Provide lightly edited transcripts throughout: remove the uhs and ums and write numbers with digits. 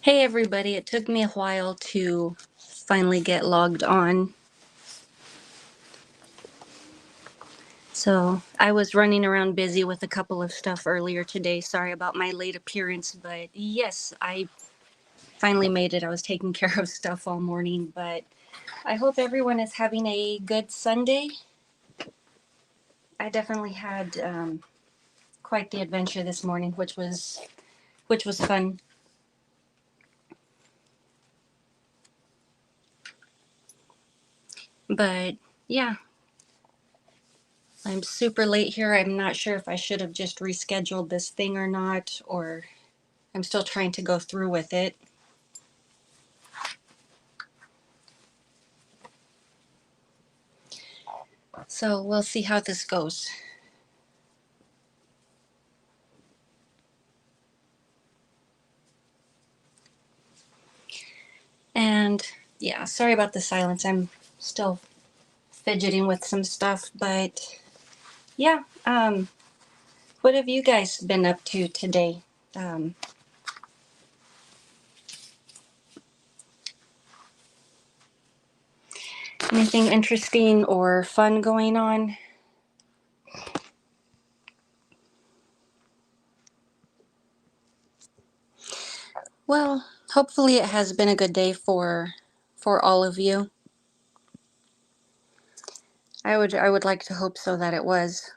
Hey everybody, it took me a while to finally get logged on. So I was running around busy with a couple of stuff earlier today. Sorry about my late appearance, but yes, I finally made it. I was taking care of stuff all morning, but I hope everyone is having a good Sunday. I definitely had quite the adventure this morning, which was fun. But yeah, I'm super late here. I'm not sure if I should have just rescheduled this thing or not, or I'm still trying to go through with it. So we'll see how this goes. And yeah, sorry about the silence. I'm still fidgeting with some stuff, but yeah, what have you guys been up to today? Anything interesting or fun going on? Well, hopefully it has been a good day for all of you. I would like to hope so that it was.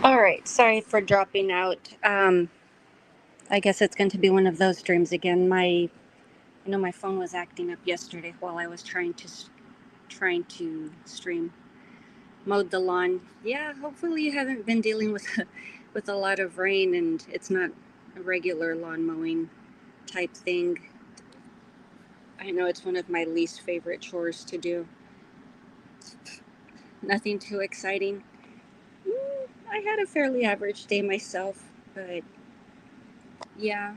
All right, sorry for dropping out. I guess it's going to be one of those streams again. I know my phone was acting up yesterday while I was trying to stream. Mowed the lawn. Yeah, hopefully you haven't been dealing with with a lot of rain and it's not a regular lawn mowing type thing. I know it's one of my least favorite chores to do. Nothing too exciting. I had a fairly average day myself, but yeah,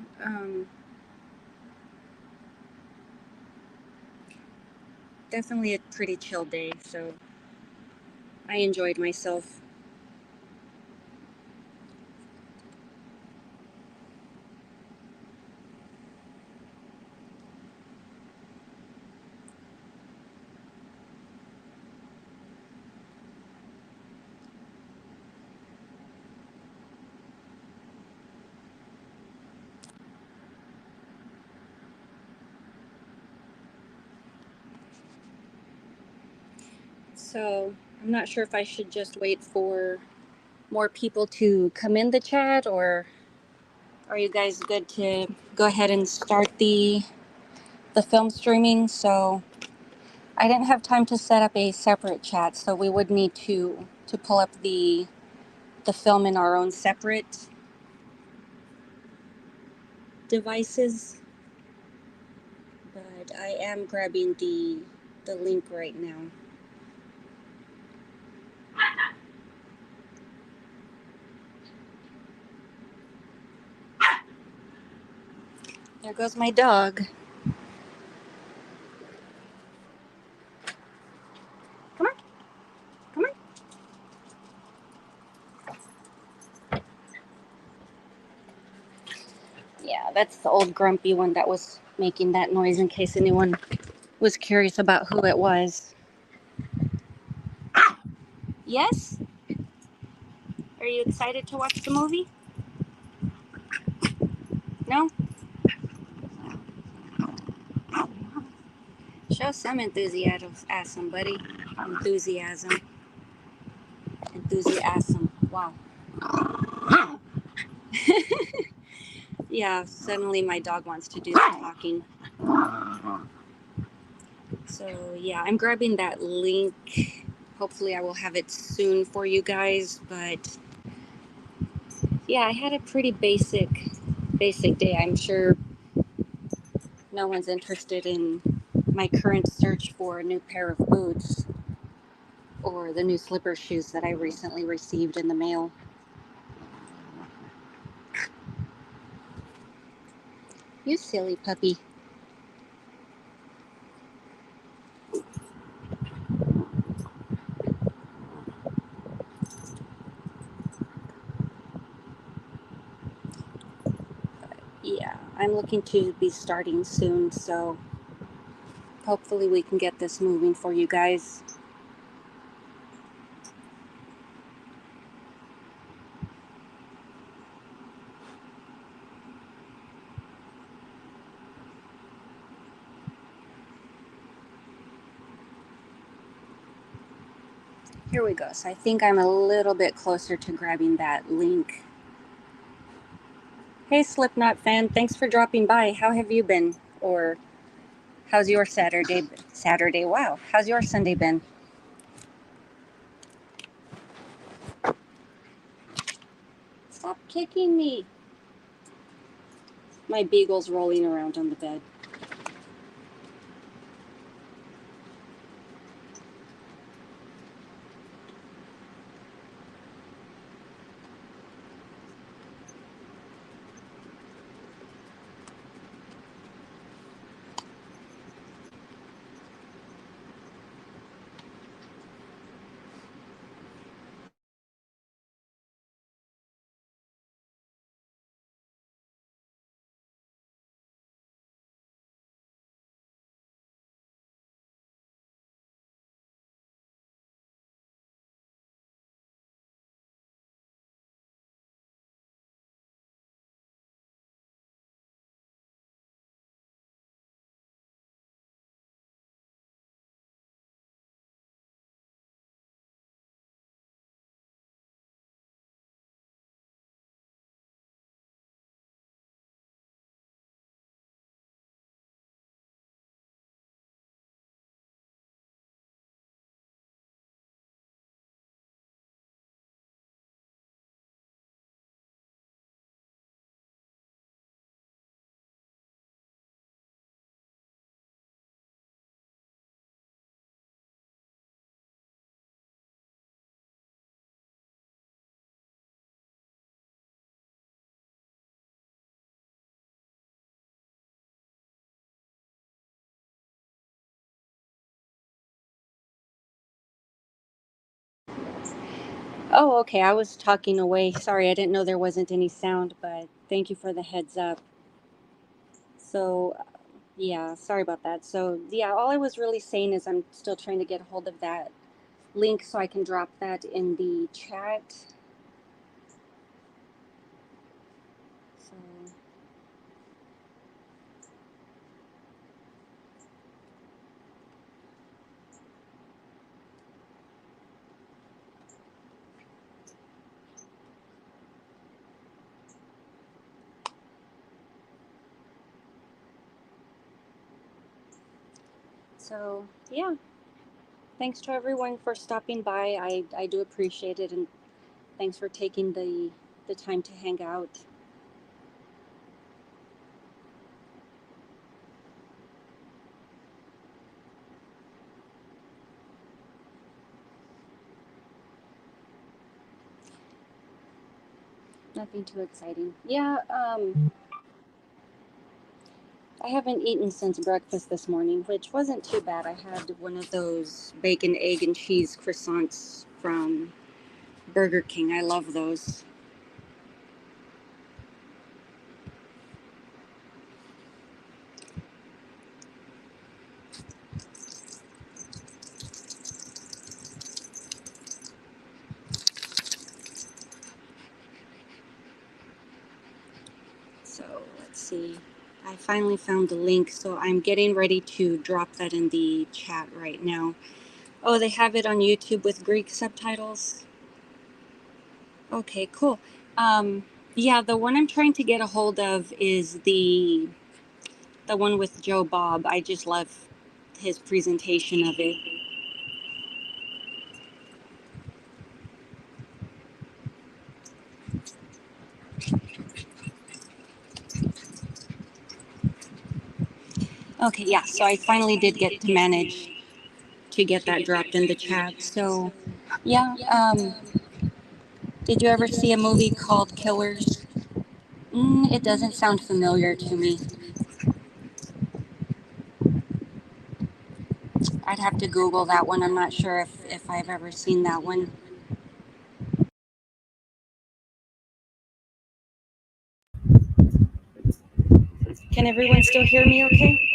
definitely a pretty chill day, so I enjoyed myself. So I'm not sure if I should just wait for more people to come in the chat, or are you guys good to go ahead and start the film streaming? So I didn't have time to set up a separate chat, so we would need to pull up the film in our own separate devices. But I am grabbing the link right now. There goes my dog. Come on. Come on. Yeah, that's the old grumpy one that was making that noise in case anyone was curious about who it was. Yes? Are you excited to watch the movie? No? Show some enthusiasm, buddy. Enthusiasm. Enthusiasm. Wow. Yeah, suddenly my dog wants to do the talking. So, yeah, I'm grabbing that link. Hopefully, I will have it soon for you guys. But, yeah, I had a pretty basic day. I'm sure no one's interested in my current search for a new pair of boots or the new slipper shoes that I recently received in the mail. You silly puppy. Yeah, I'm looking to be starting soon, so hopefully we can get this moving for you guys. Here we go. So I think I'm a little bit closer to grabbing that link. Hey, Slipknot fan, thanks for dropping by. How have you been? Or how's your Saturday? Saturday, wow. How's your Sunday been? Stop kicking me. My beagle's rolling around on the bed. Oh, okay. I was talking away. Sorry, I didn't know there wasn't any sound, but thank you for the heads up. So, yeah, sorry about that. So, yeah, all I was really saying is I'm still trying to get a hold of that link so I can drop that in the chat. So, yeah, thanks to everyone for stopping by. I do appreciate it, and thanks for taking the time to hang out. Nothing too exciting. Yeah, I haven't eaten since breakfast this morning, which wasn't too bad. I had one of those bacon, egg, and cheese croissants from Burger King. I love those. So let's see. I finally found the link, so I'm getting ready to drop that in the chat right now. Oh, they have it on YouTube with Greek subtitles. Okay, cool. Um, yeah, the one I'm trying to get a hold of is the one with Joe Bob. I just love his presentation of it. Okay, yeah, so I finally did get to manage to get that dropped in the chat. So, yeah, did you ever see a movie called Killers? It doesn't sound familiar to me. I'd have to Google that one. I'm not sure if I've ever seen that one. Can everyone still hear me okay?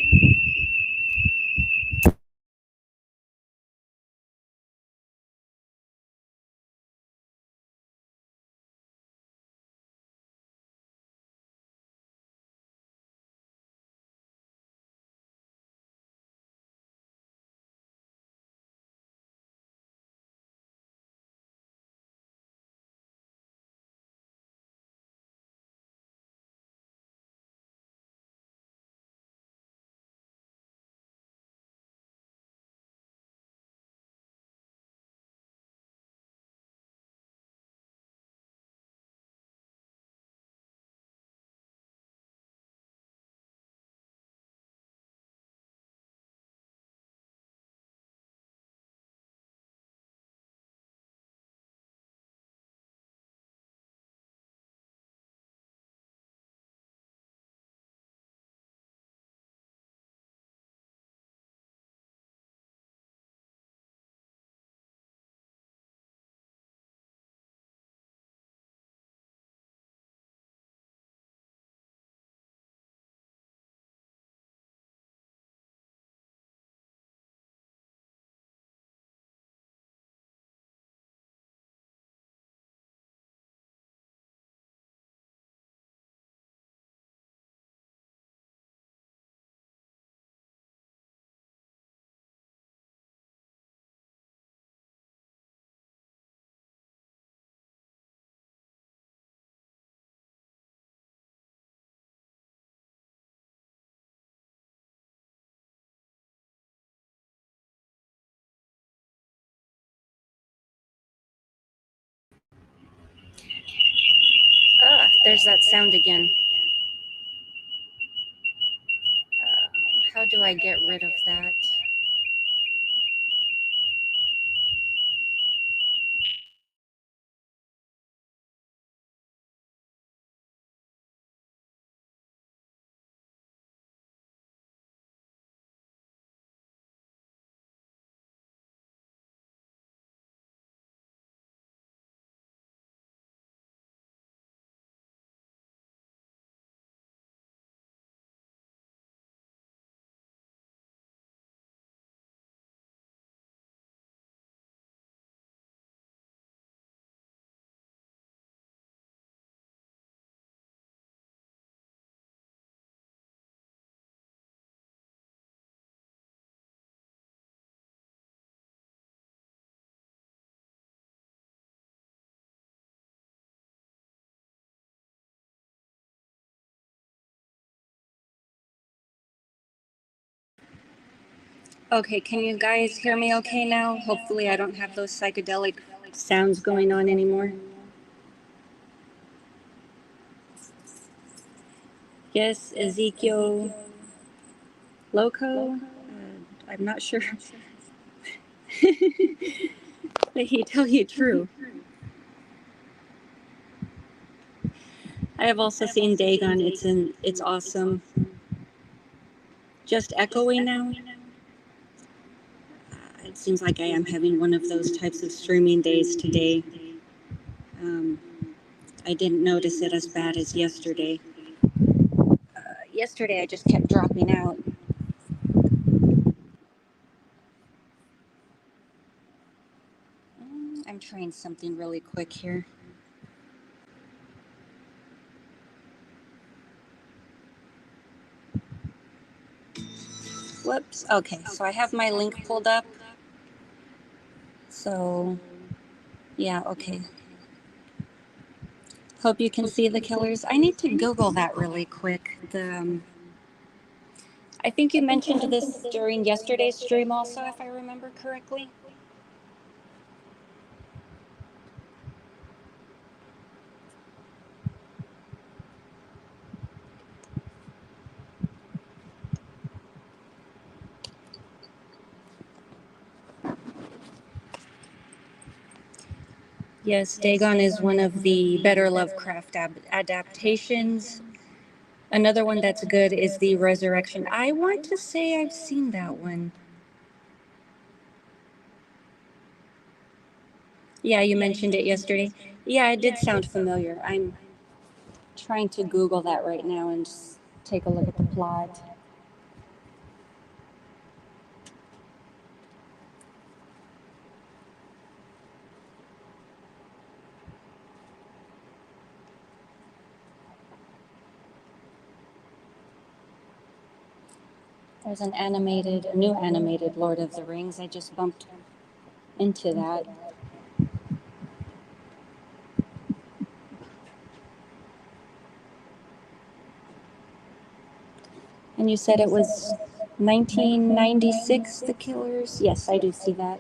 Ah, there's that sound again. How do I get rid of that? Okay, can you guys hear me okay now? Hopefully I don't have those psychedelic sounds going on anymore. Yes, Ezekiel Loco? I'm not sure. But he tell you true. I have also seen Dagon. It's awesome. Just echoing now. It seems like I am having one of those types of streaming days today. Um, I didn't notice it as bad as yesterday. Yesterday I just kept dropping out. I'm trying something really quick here. Whoops. Okay, so I have my link pulled up. So, yeah, okay. Hope you can see the killers. I need to Google that really quick. I think you mentioned this during yesterday's stream also, if I remember correctly. Yes, Dagon is one of the better Lovecraft adaptations. Another one that's good is the Resurrection. I want to say I've seen that one. Yeah, you mentioned it yesterday. Yeah, it did sound familiar. I'm trying to Google that right now and just take a look at the plot. There's a new animated Lord of the Rings. I just bumped into that. And you said it was 1996, The Killers? Yes, I do see that.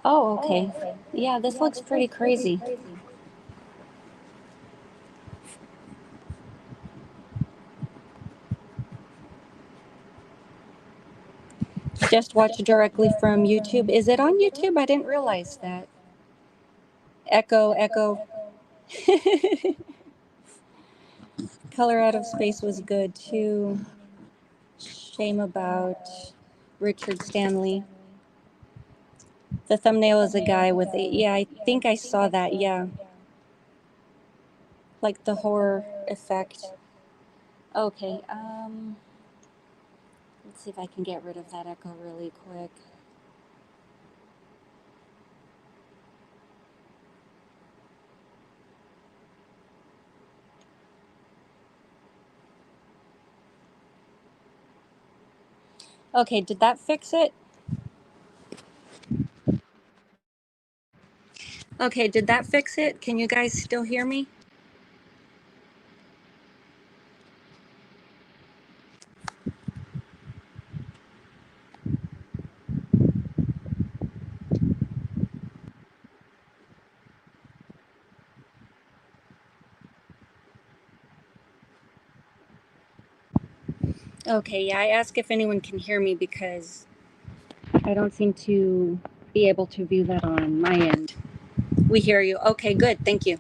Oh, okay. Yeah, this looks pretty crazy. Just watch directly from YouTube. Is it on YouTube? I didn't realize that. Echo, echo. Color Out of Space was good too. Shame about Richard Stanley. The thumbnail is a guy with a, yeah, I think I saw that, yeah. Like the horror effect. Okay, let's see if I can get rid of that echo really quick. Okay, did that fix it? Okay, did that fix it? Can you guys still hear me? Okay, yeah, I ask if anyone can hear me because I don't seem to be able to view that on my end. We hear you. Okay, good. Thank you.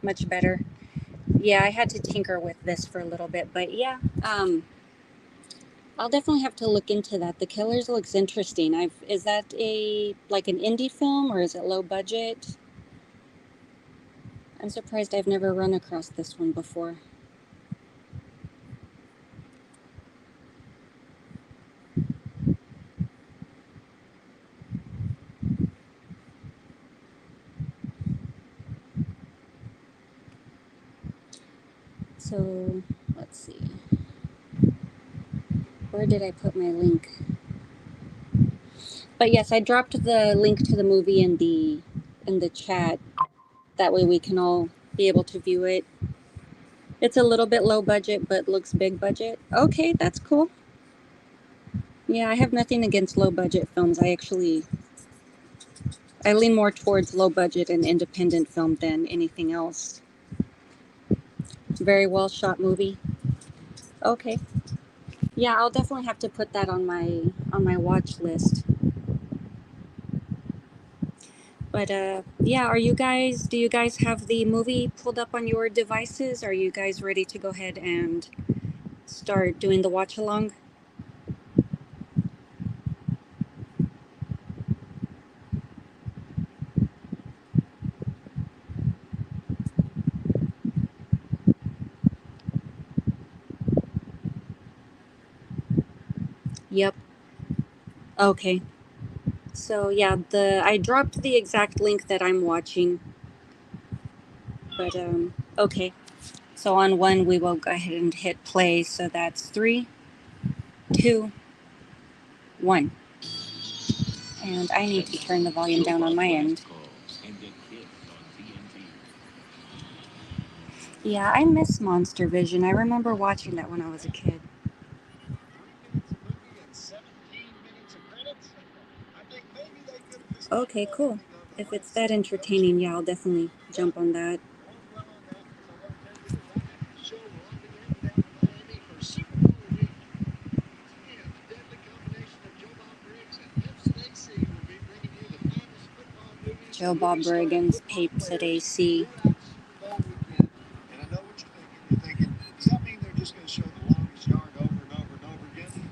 Much better. Yeah, I had to tinker with this for a little bit, but yeah, I'll definitely have to look into that. The Killers looks interesting. Is that a like an indie film or is it low budget? I'm surprised I've never run across this one before. So, let's see. Where did I put my link? But yes, I dropped the link to the movie in the chat. That way we can all be able to view it. It's a little bit low budget, but looks big budget. Okay, that's cool. Yeah, I have nothing against low budget films. I lean more towards low budget and independent film than anything else. Very well shot movie. Okay. Yeah, I'll definitely have to put that on my watch list. But yeah, do you guys have the movie pulled up on your devices? Are you guys ready to go ahead and start doing the watch along? Yep. Okay. So yeah, the I dropped the exact link that I'm watching, but okay. So on one we will go ahead and hit play. So that's three, two, one. And I need to turn the volume down on my end. Yeah, I miss Monster Vision. I remember watching that when I was a kid. Okay, cool. If it's that entertaining, yeah, I'll definitely jump on that. Joe Bob Briggs, Papes at AC.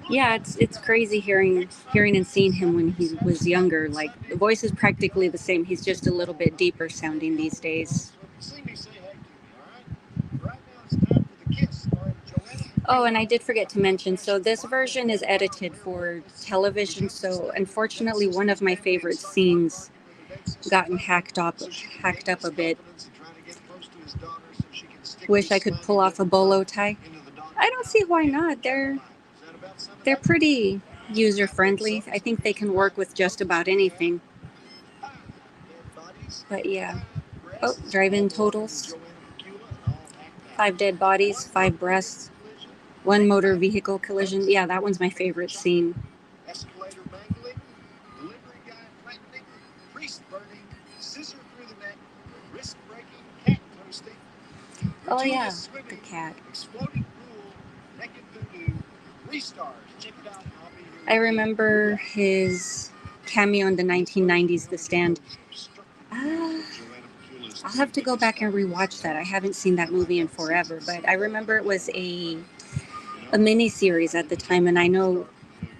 Yeah, it's crazy hearing and seeing him when he was younger. Like the voice is practically the same. He's just a little bit deeper sounding these days. Oh, and I did forget to mention, so this version is edited for television, so unfortunately one of my favorite scenes gotten hacked up a bit. Wish I could pull off a bolo tie. I don't see why not. They're pretty user friendly. I think they can work with just about anything. But yeah. Oh, drive-in totals. 5 dead bodies, 5 breaths, 1 motor vehicle collision. Yeah, that one's my favorite scene. Oh yeah, the cat. I remember his cameo in the 1990s, The Stand. Uh, I'll have to go back and rewatch that. I haven't seen that movie in forever, but I remember it was a mini series at the time, and I know,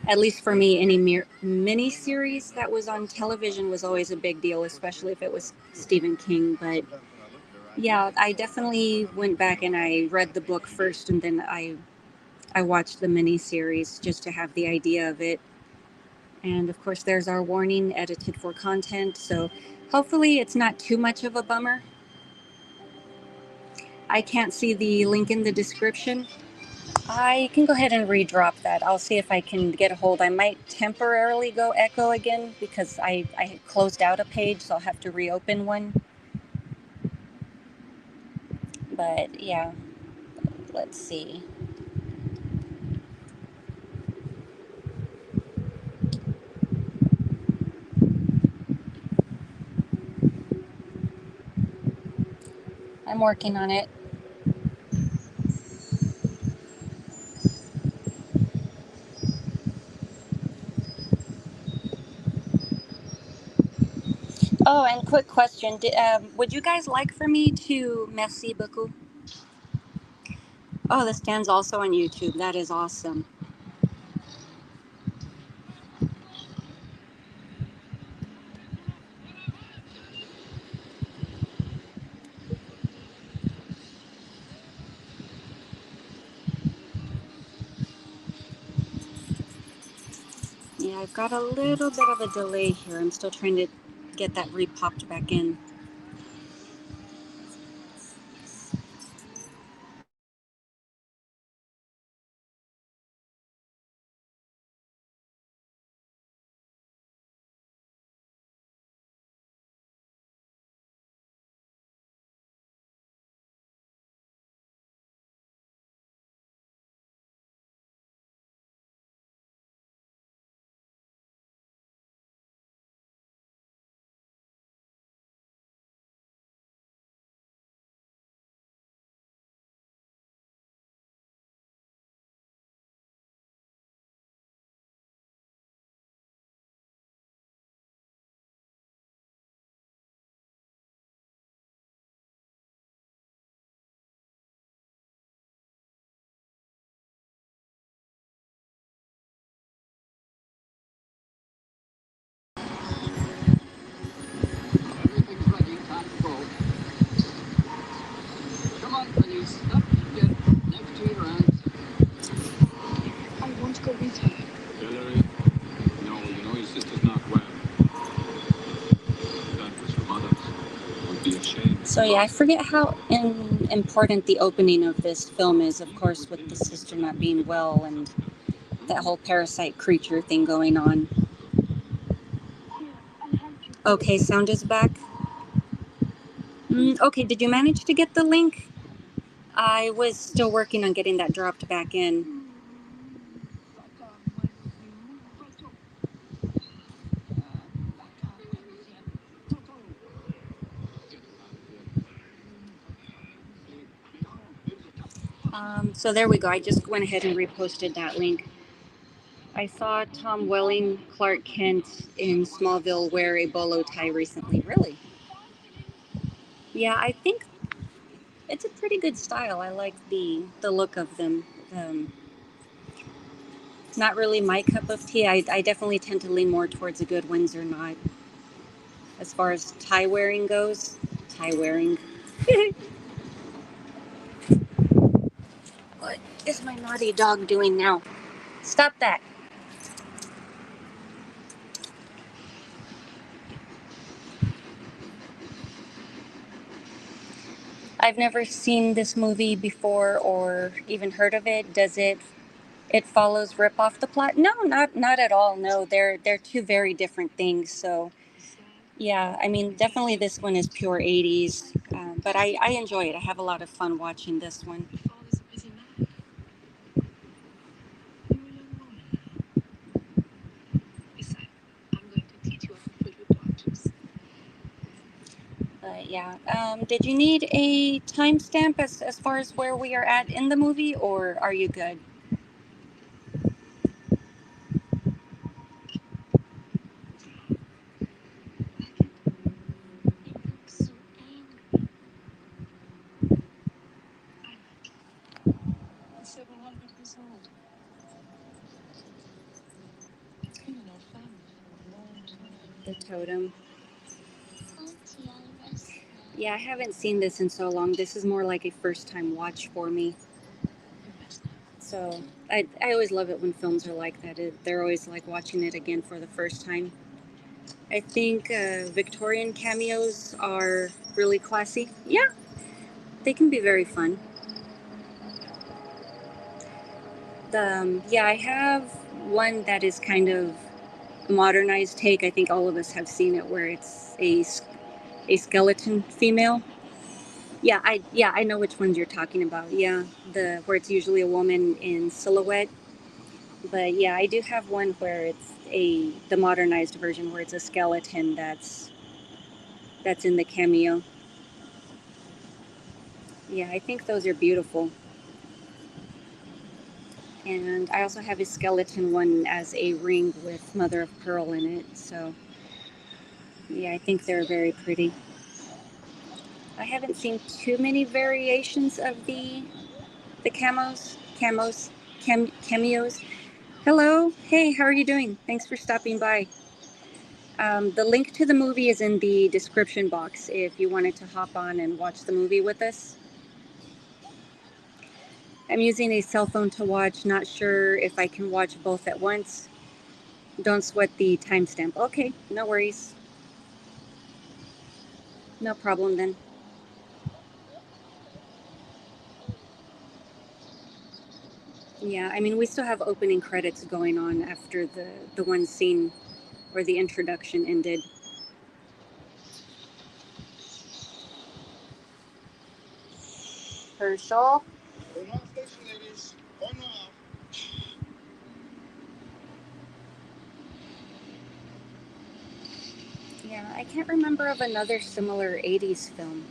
at least for me, any mini series that was on television was always a big deal, especially if it was Stephen King. But yeah, I definitely went back and I read the book first, and then I watched the mini series just to have the idea of it. And of course, there's our warning, edited for content. So hopefully, it's not too much of a bummer. I can't see the link in the description. I can go ahead and redrop that. I'll see if I can get a hold. I might temporarily go echo again because I had closed out a page, so I'll have to reopen one. But yeah, let's see. I'm working on it. Oh, and quick question. Would you guys like for me to merci beaucoup? Oh, the stand's also on YouTube. That is awesome. Yeah, I've got a little bit of a delay here. I'm still trying to get that re-popped back in. So yeah, I forget how important the opening of this film is, of course, with the sister not being well and that whole parasite creature thing going on. Okay, sound is back. Okay, did you manage to get the link? I was still working on getting that dropped back in. So there we go. I just went ahead and reposted that link. I saw Tom Welling, Clark Kent in Smallville wear a bolo tie recently. Really? Yeah, I think it's a pretty good style. I like the look of them. Not really my cup of tea. I definitely tend to lean more towards a good Windsor knot. As far as tie wearing goes, tie wearing. What is my naughty dog doing now? Stop that. I've never seen this movie before or even heard of it. Does it follows rip off the plot? No, not at all. No, they're two very different things. So yeah, I mean, definitely this one is pure 80s, but I enjoy it. I have a lot of fun watching this one. But yeah, did you need a timestamp as far as where we are at in the movie, or are you good? The totem. Yeah, I haven't seen this in so long. This is more like a first time watch for me. So I always love it when films are like that. They're always like watching it again for the first time. I think Victorian cameos are really classy. Yeah, they can be very fun. Yeah, I have one that is kind of a modernized take. I think all of us have seen it, where it's a skeleton female. Yeah, I know which ones you're talking about. Yeah, the where it's usually a woman in silhouette. But yeah, I do have one where it's the modernized version where it's a skeleton that's in the cameo. Yeah, I think those are beautiful. And I also have a skeleton one as a ring with mother of pearl in it. So yeah, I think they're very pretty. I haven't seen too many variations of the cameos. Hello, hey, how are you doing? Thanks for stopping by. The link to the movie is in the description box if you wanted to hop on and watch the movie with us. I'm using a cell phone to watch, not sure if I can watch both at once. Don't sweat the timestamp. Okay, no worries. No problem then. Yeah, I mean, we still have opening credits going on after the one scene where the introduction ended. Herschel? Yeah, I can't remember of another similar 80s film.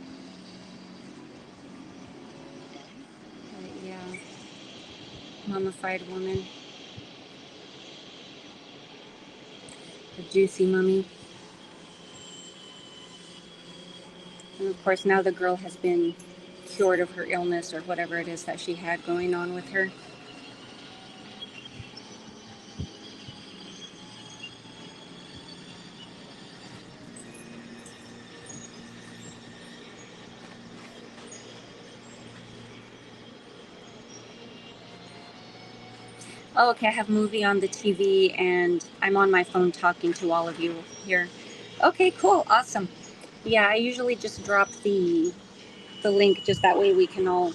But yeah, Mummified Woman, The Juicy Mummy. And of course, now the girl has been cured of her illness or whatever it is that she had going on with her. Oh, okay, I have a movie on the TV and I'm on my phone talking to all of you here. Okay, cool, awesome. Yeah, I usually just drop the link just that way we can all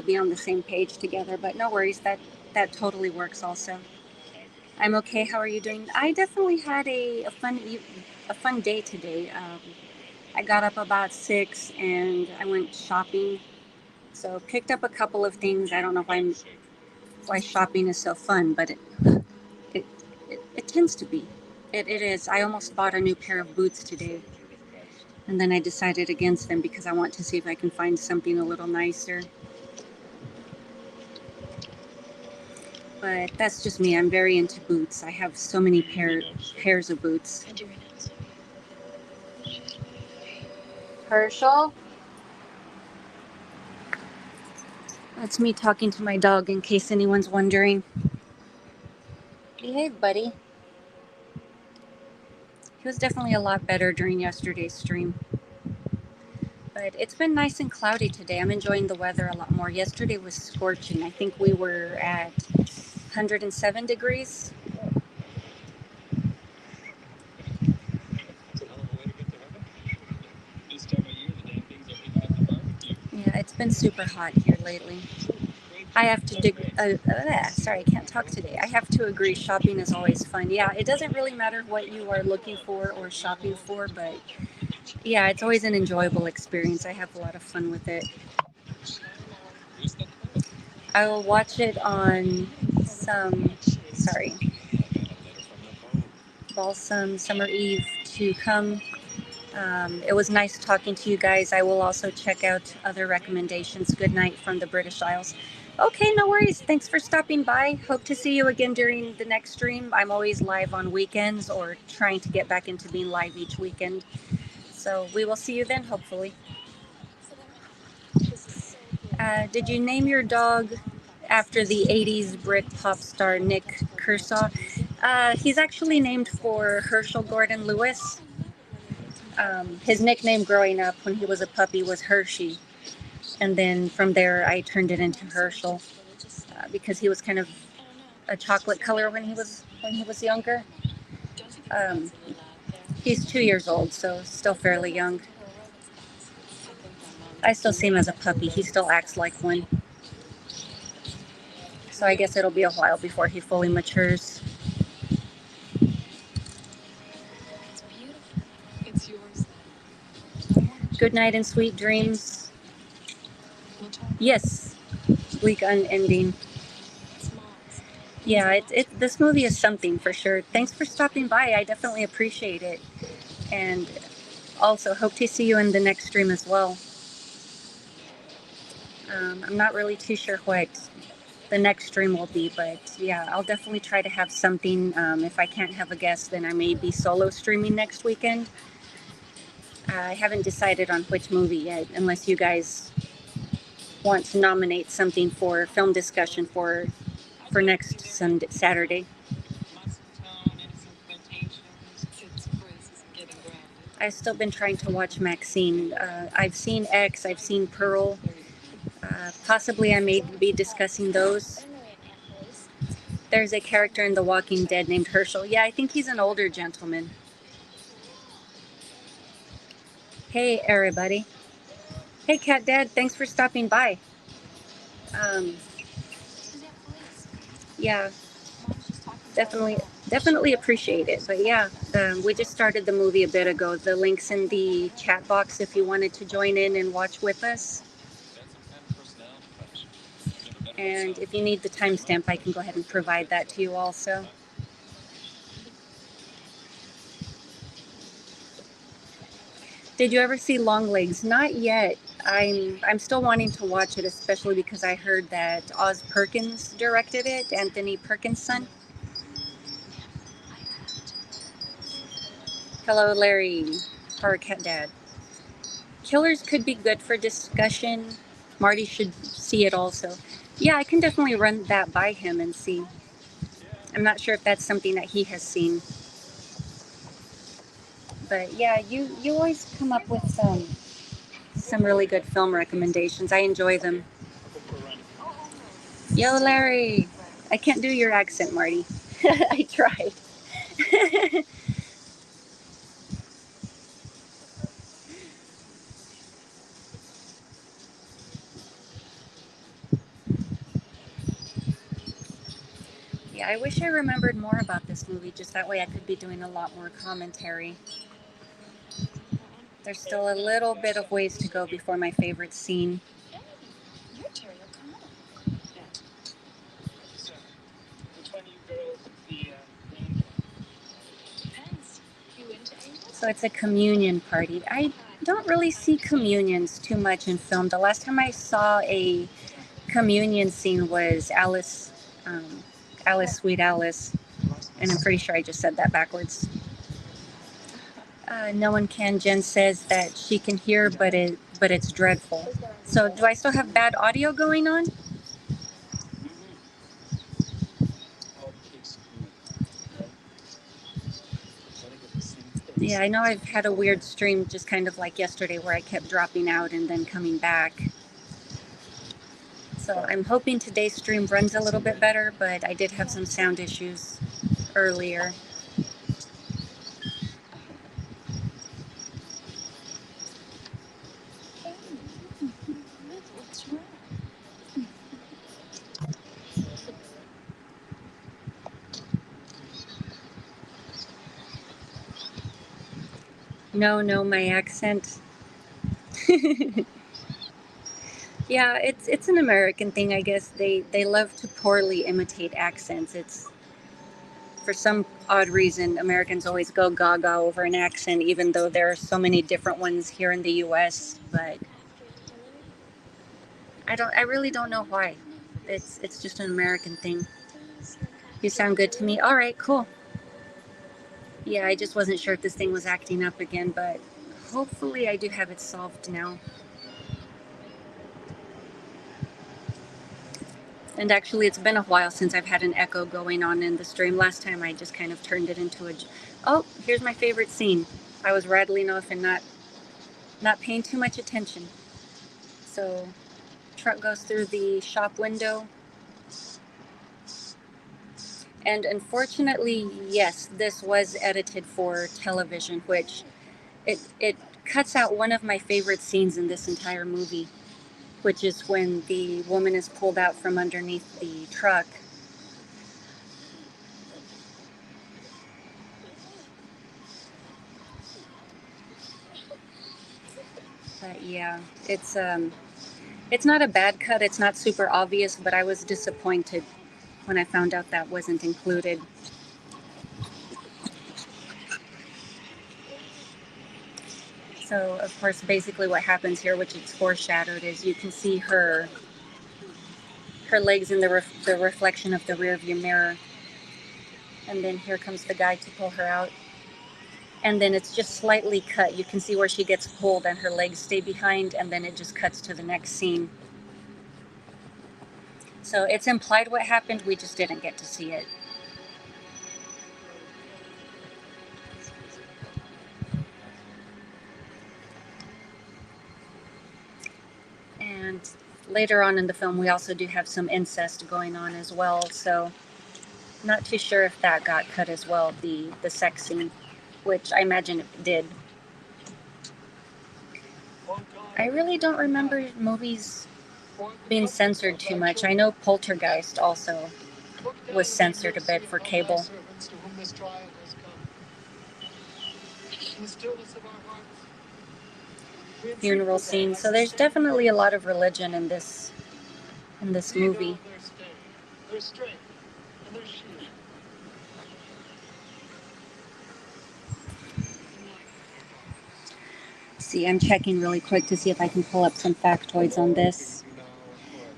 be on the same page together. But no worries, that totally works also. I'm okay. How are you doing? I definitely had a fun day today. I got up about 6 and I went shopping. So picked up a couple of things. I don't know why shopping is so fun, but it, it tends to be. It is. I almost bought a new pair of boots today, and then I decided against them because I want to see if I can find something a little nicer. But that's just me. I'm very into boots. I have so many pairs of boots. Herschel, that's me talking to my dog in case anyone's wondering. Behave, buddy. He was definitely a lot better during yesterday's stream. But it's been nice and cloudy today. I'm enjoying the weather a lot more. Yesterday was scorching. I think we were at 107 degrees. Yeah, it's been super hot here lately. I have to sorry, I can't talk today. I have to agree, shopping is always fun. Yeah, it doesn't really matter what you are looking for or shopping for, but yeah, it's always an enjoyable experience. I have a lot of fun with it. I will watch it on some, sorry, balsam summer eve to come. It was nice talking to you guys. I will also check out other recommendations. Good night from the British Isles. Okay, no worries. Thanks for stopping by. Hope to see you again during the next stream. I'm always live on weekends or trying to get back into being live each weekend. So we will see you then, hopefully. Did you name your dog after the 80s Brit pop star Nick Kershaw? He's actually named for Herschel Gordon Lewis. His nickname growing up when he was a puppy was Hershey. And then from there, I turned it into Herschel because he was kind of a chocolate color when he was younger. Um, he's 2 years old, so still fairly young. I still see him as a puppy. He still acts like one. So I guess it'll be a while before he fully matures. Good night and sweet dreams. Yes, bleak unending. Yeah, this movie is something for sure. Thanks for stopping by. I definitely appreciate it. And also hope to see you in the next stream as well. I'm not really too sure what the next stream will be, but yeah, I'll definitely try to have something. If I can't have a guest, then I may be solo streaming next weekend. I haven't decided on which movie yet, unless you guys want to nominate something for film discussion for next Saturday. I've still been trying to watch Maxine. I've seen X, I've seen Pearl. Possibly I may be discussing those. There's a character in The Walking Dead named Herschel. Yeah, I think he's an older gentleman. Hey, everybody. Hey, Cat Dad. Thanks for stopping by. Um, yeah, definitely appreciate it. But yeah, we just started the movie a bit ago. The link's in the chat box if you wanted to join in and watch with us. And if you need the timestamp, I can go ahead and provide that to you also. Did you ever see Longlegs? Not yet. I'm still wanting to watch it, especially because I heard that Oz Perkins directed it, Anthony Perkins' son. Hello, Larry, our cat dad. Killers could be good for discussion. Marty should see it also. Yeah, I can definitely run that by him and see. I'm not sure if that's something that he has seen. But yeah, you always come up with some really good film recommendations. I enjoy them. Yo, Larry. I can't do your accent, Marty. I tried. I wish I remembered more about this movie, just that way I could be doing a lot more commentary. There's still a little bit of ways to go before my favorite scene. So it's a communion party. I don't really see communions too much in film. The last time I saw a communion scene was Alice, Sweet Alice, and I'm pretty sure I just said that backwards. No one can. Jen says that she can hear, but it's dreadful. So do I still have bad audio going on? Yeah, I know I've had a weird stream, just kind of like yesterday, where I kept dropping out and then coming back. So I'm hoping today's stream runs a little bit better, but I did have some sound issues earlier. No, my accent. Yeah, it's an American thing, I guess. They love to poorly imitate accents. It's for some odd reason Americans always go gaga over an accent, even though there are so many different ones here in the U.S. But I really don't know why. It's just an American thing. You sound good to me. All right, cool. Yeah, I just wasn't sure if this thing was acting up again, but hopefully I do have it solved now. And actually, it's been a while since I've had an echo going on in the stream. Last time I just kind of turned it into a... Oh, here's my favorite scene. I was rattling off and not paying too much attention. So, truck goes through the shop window. And unfortunately, yes, this was edited for television, which it cuts out one of my favorite scenes in this entire movie, which is when the woman is pulled out from underneath the truck. But yeah, it's not a bad cut. It's not super obvious, but I was disappointed when I found out that wasn't included. So, of course, basically what happens here, which it's foreshadowed, is you can see her legs in the reflection of the rearview mirror. And then here comes the guy to pull her out. And then it's just slightly cut. You can see where she gets pulled and her legs stay behind, and then it just cuts to the next scene. So it's implied what happened, we just didn't get to see it. And later on in the film, we also do have some incest going on as well. So not too sure if that got cut as well, the sex scene, which I imagine it did. I really don't remember movies being censored too much. I know Poltergeist also was censored a bit for cable. Funeral scene. So there's definitely a lot of religion in this movie. See, I'm checking really quick to see if I can pull up some factoids on this.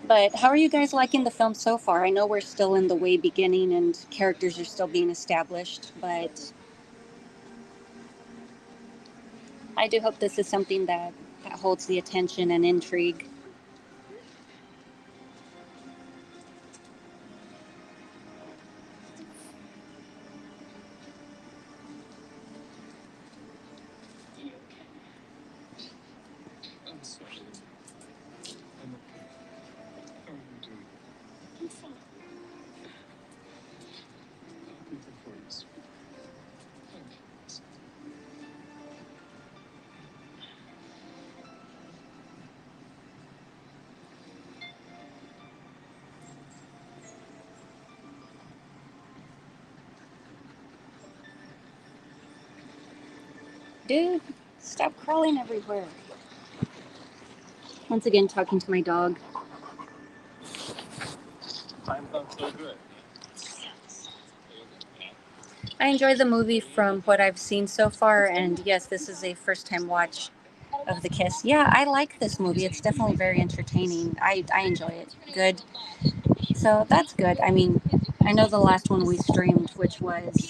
But how are you guys liking the film so far? I know we're still in the way beginning and characters are still being established, but I do hope this is something that holds the attention and intrigue. Dude, stop crawling everywhere. Once again, talking to my dog. Time's not so good. I enjoy the movie from what I've seen so far, and yes, this is a first time watch of The Kiss. Yeah, I like this movie. It's definitely very entertaining. I enjoy it. Good. So that's good. I mean, I know the last one we streamed, which was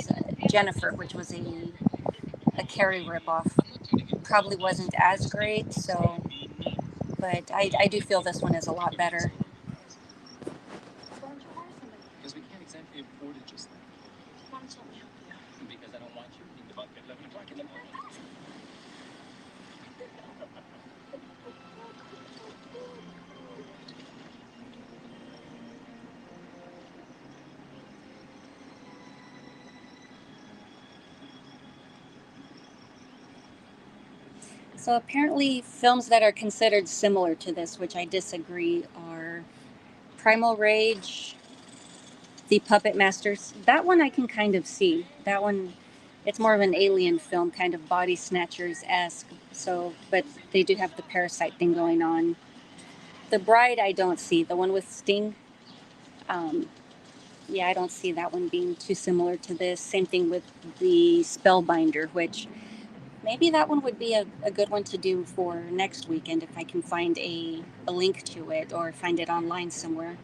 Jennifer, which was a Carrie ripoff, probably wasn't as great. So, but I do feel this one is a lot better. Because we can't exactly afford it just then. Because I don't want you to think about at 11 o'clock in the morning. So apparently, films that are considered similar to this, which I disagree, are Primal Rage, The Puppet Masters. That one I can kind of see. That one, it's more of an alien film, kind of body snatchers esque. So, but they do have the parasite thing going on. The Bride, I don't see. The one with Sting, um, yeah, I don't see that one being too similar to this. Same thing with the Spellbinder, which maybe that one would be a good one to do for next weekend if I can find a link to it or find it online somewhere.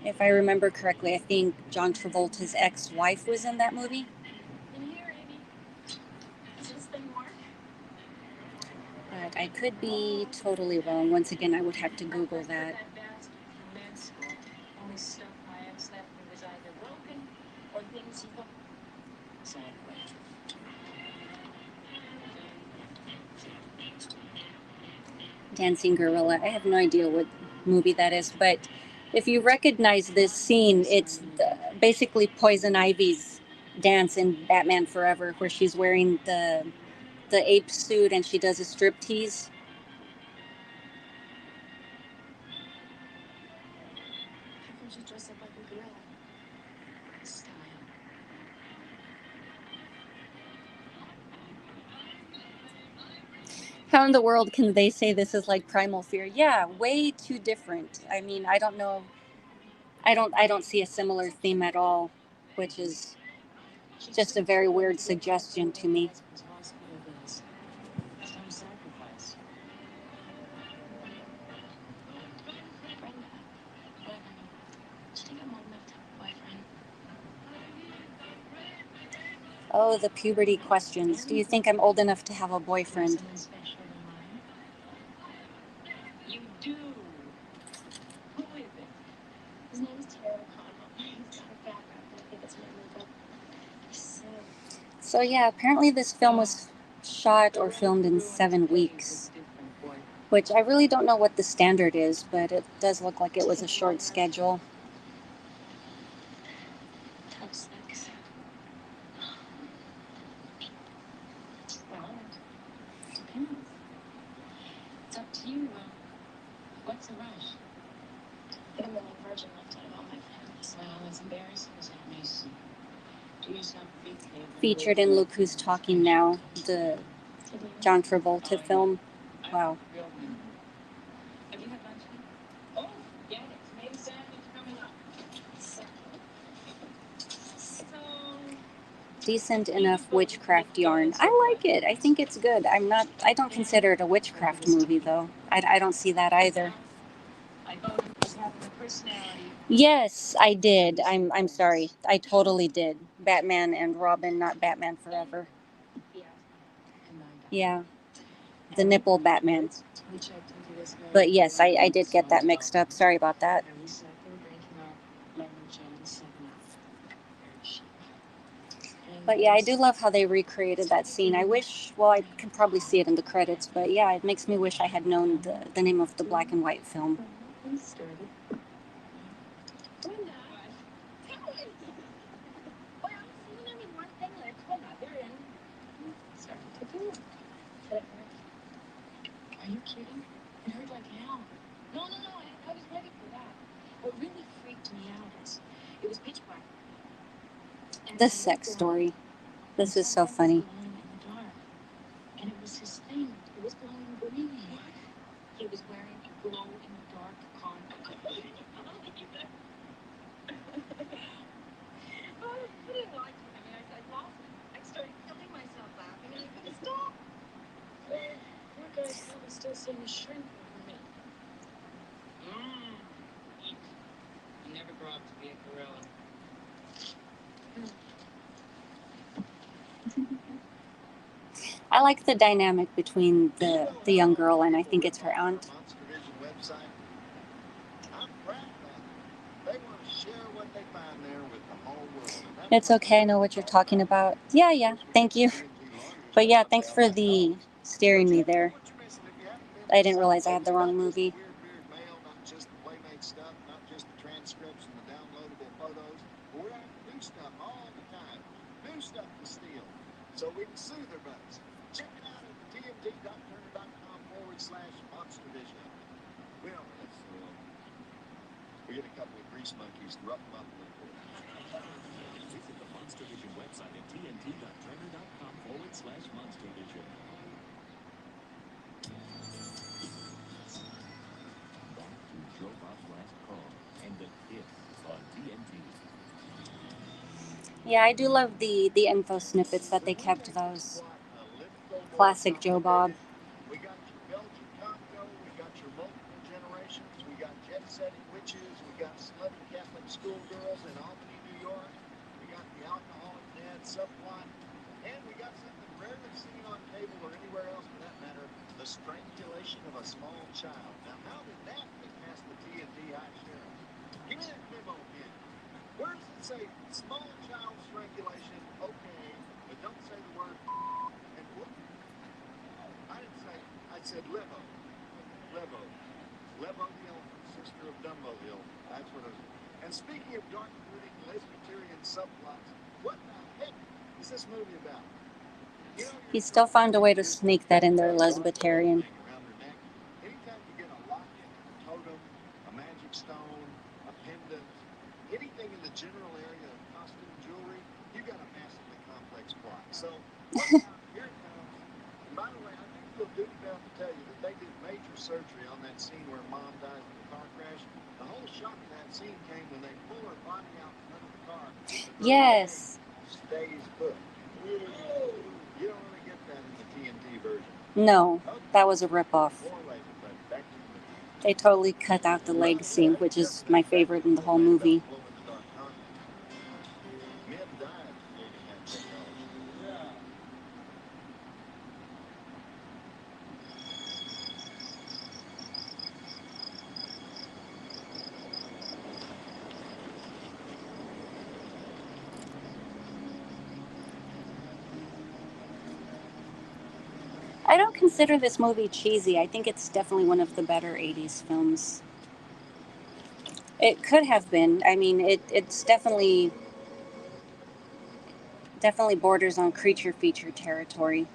If I remember correctly, I think John Travolta's ex-wife was in that movie. But I could be totally wrong. Once again, I would have to Google that. Dancing Gorilla. I have no idea what movie that is, but if you recognize this scene, it's basically Poison Ivy's dance in Batman Forever, where she's wearing the ape suit and she does a striptease. How in the world can they say this is like Primal Fear? Yeah, way too different. I mean, I don't know. I don't see a similar theme at all, which is just a very weird suggestion to me. Oh, the puberty questions. Do you think I'm old enough to have a boyfriend? So yeah, apparently this film was shot or filmed in 7 weeks, which I really don't know what the standard is, but it does look like it was a short schedule. Featured in Look Who's Talking Now, the John Travolta film. Wow. Decent enough witchcraft yarn. I like it. I think it's good. I don't consider it a witchcraft movie though. I don't see that either. Yes, I did. I'm sorry. I totally did. Batman and Robin, not Batman Forever. Yeah, the nipple Batman. But yes, I did get that mixed up. Sorry about that. But yeah, I do love how they recreated that scene. I wish, well, I could probably see it in the credits, but yeah, it makes me wish I had known the name of the black and white film. The sex story. This is so funny. And it was his thing. It was glowing green. What? He was wearing a glow in the dark con. Oh, I didn't like it. I mean, I lost it. I started killing myself laughing, and I couldn't stop. Poor guy's probably still seeing the shrink over me. Eek. You never grow up to be a gorilla. I like the dynamic between the young girl and I think it's her aunt. It's okay, I know what you're talking about. Yeah, thank you. But yeah, thanks for the steering me there. I didn't realize I had the wrong movie. So we can sue their butts. Check it out at tmd.turner.com/monster vision. Well, we get a couple of grease monkeys to rough them up a little bit. Visit the Monster Vision website at tmd.turner.com/monster vision. Back to Joe Bob's last call and the kiss on TNT. Yeah, I do love the info snippets that they kept those. Classic Joe Bob. We got your Belgian Congo, we got your multiple generations, we got jet-setting witches, we got slutty Catholic schoolgirls in Albany, New York, we got the alcoholic dad subplot, and we got something rarely seen on cable or anywhere else for that matter, the strangulation of a small child. Now, how did that get past the TNT high sheriff? Give me that memo again. Where does it say small child strangulation? Okay, but don't say the word and what? I didn't say, I said Levo. Levo. Levo the elephant, sister of Dumbo the elephant. That's what it was. And speaking of dark brooding lesbian subplots, what the heck is this movie about? You know, He still found a way to sneak that in there, lesbitarian. Anytime you get a locket, a totem, a magic stone, a pendant, anything in the general area of costume jewelry, you got a massively complex plot. So, here it comes. And by the way, I do feel duty bound to tell you that they did major surgery on that scene where Mom dies in the car crash. The whole shock of that scene came when they pull her body out in front of the car. Yes. Stays put. You don't really get that in the TNT version. No, that was a ripoff. More later, but back to the movie. They totally cut out the leg scene, which is my favorite in the whole movie. Men died creating that technology. Yeah. I don't consider this movie cheesy. I think it's definitely one of the better 80s films. It could have been. I mean, it's definitely borders on creature feature territory.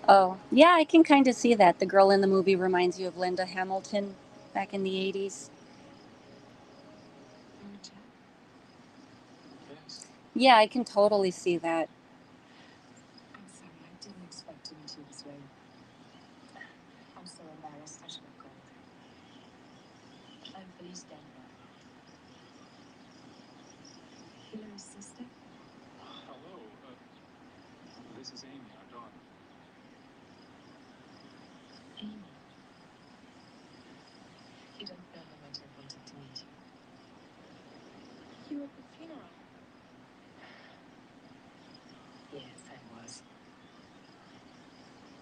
Oh, yeah, I can kind of see that. The girl in the movie reminds you of Linda Hamilton back in the 80s. Yes. Yeah, I can totally see that. I'm sorry, I didn't expect to meet you this way. I'm so embarrassed. I should have called. I'm Felice Denver. Hillary's sister? Hello. This is Amy, our daughter. Amy. You don't know how much I wanted to meet you. You were at the funeral. Yes, I was.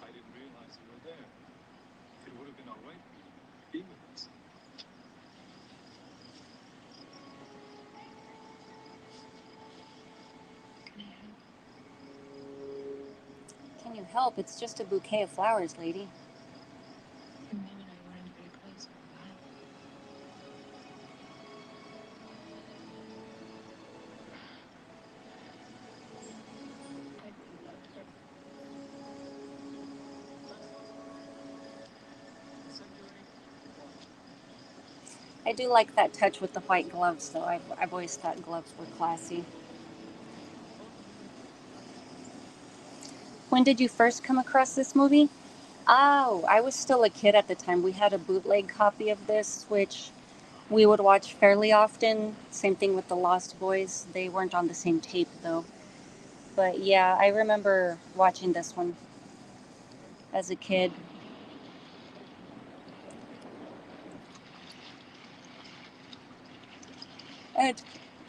I didn't realize you were there. It would have been all right for you to be with us. help. It's just a bouquet of flowers, lady. And Mom and I weren't very close for a while. I really loved her. I do like that touch with the white gloves, though. I've always thought gloves were classy. When did you first come across this movie? Oh, I was still a kid at the time. We had a bootleg copy of this, which we would watch fairly often. Same thing with The Lost Boys. They weren't on the same tape, though. But yeah, I remember watching this one as a kid. Uh,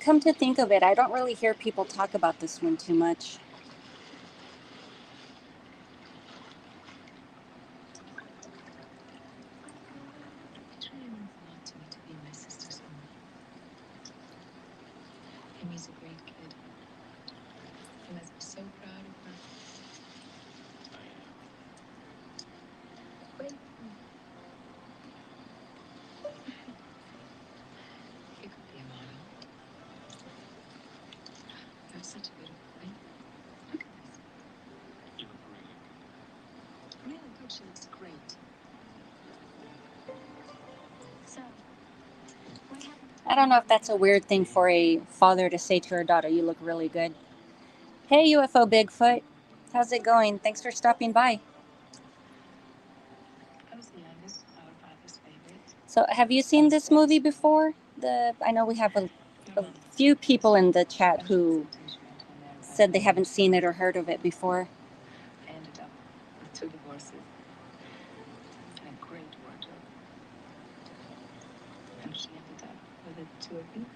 Come to think of it, I don't really hear people talk about this one too much. It really means a lot to me to be my sister's home. Amy's a great kid. You must be so proud of her. Wait. You could be a model. You have such a beautiful face. Look at this. You look really Really good. She looks great. So, what happened? I don't know if that's a weird thing for a father to say to her daughter, you look really good. Hey, UFO Bigfoot. How's it going? Thanks for stopping by. I was the youngest, our father's favorite. So, have you seen this movie before? I know we have a few people in the chat who said they haven't seen it or heard of it before. I ended up with 2 divorces and a great wardrobe. And she ended up with the 2 of you.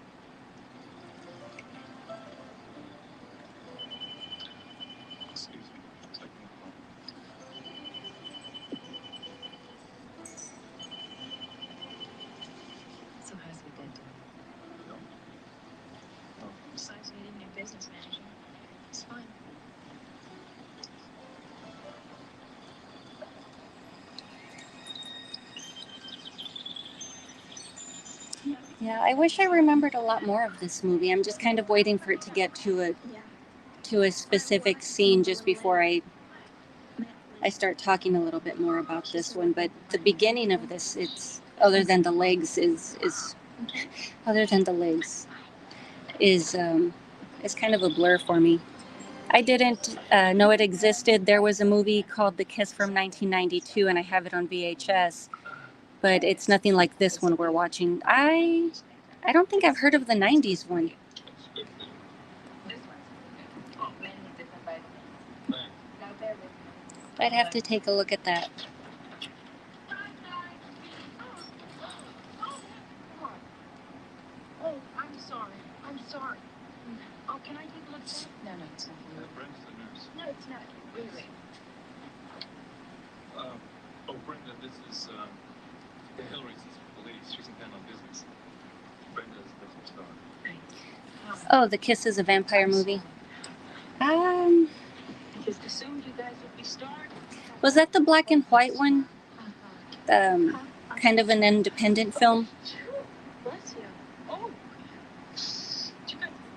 excuse me. Second one. So how's your dad doing? No. No. Besides needing a business manager, it's fine. Yeah, I wish I remembered a lot more of this movie. I'm just kind of waiting for it to get to a specific scene just before I start talking a little bit more about this one. But the beginning of this, it's other than the legs is other than the legs is kind of a blur for me. I didn't know it existed. There was a movie called The Kiss from 1992, and I have it on VHS. But it's nothing like this one we're watching. I don't think I've heard of the 90s one. I'd have to take a look at that. Oh, I'm sorry. I'm sorry. Oh, can I take a look at it? No, it's not you. Brenda's the nurse. No, it's not. Really? Brenda, this is Hillary's police. She's in town on business. Brenda's the business star. Thanks. Oh, The Kiss is a vampire movie. Just assumed you guys would be starred. Was that the black and white one? Kind of an independent film? Bless you. Oh.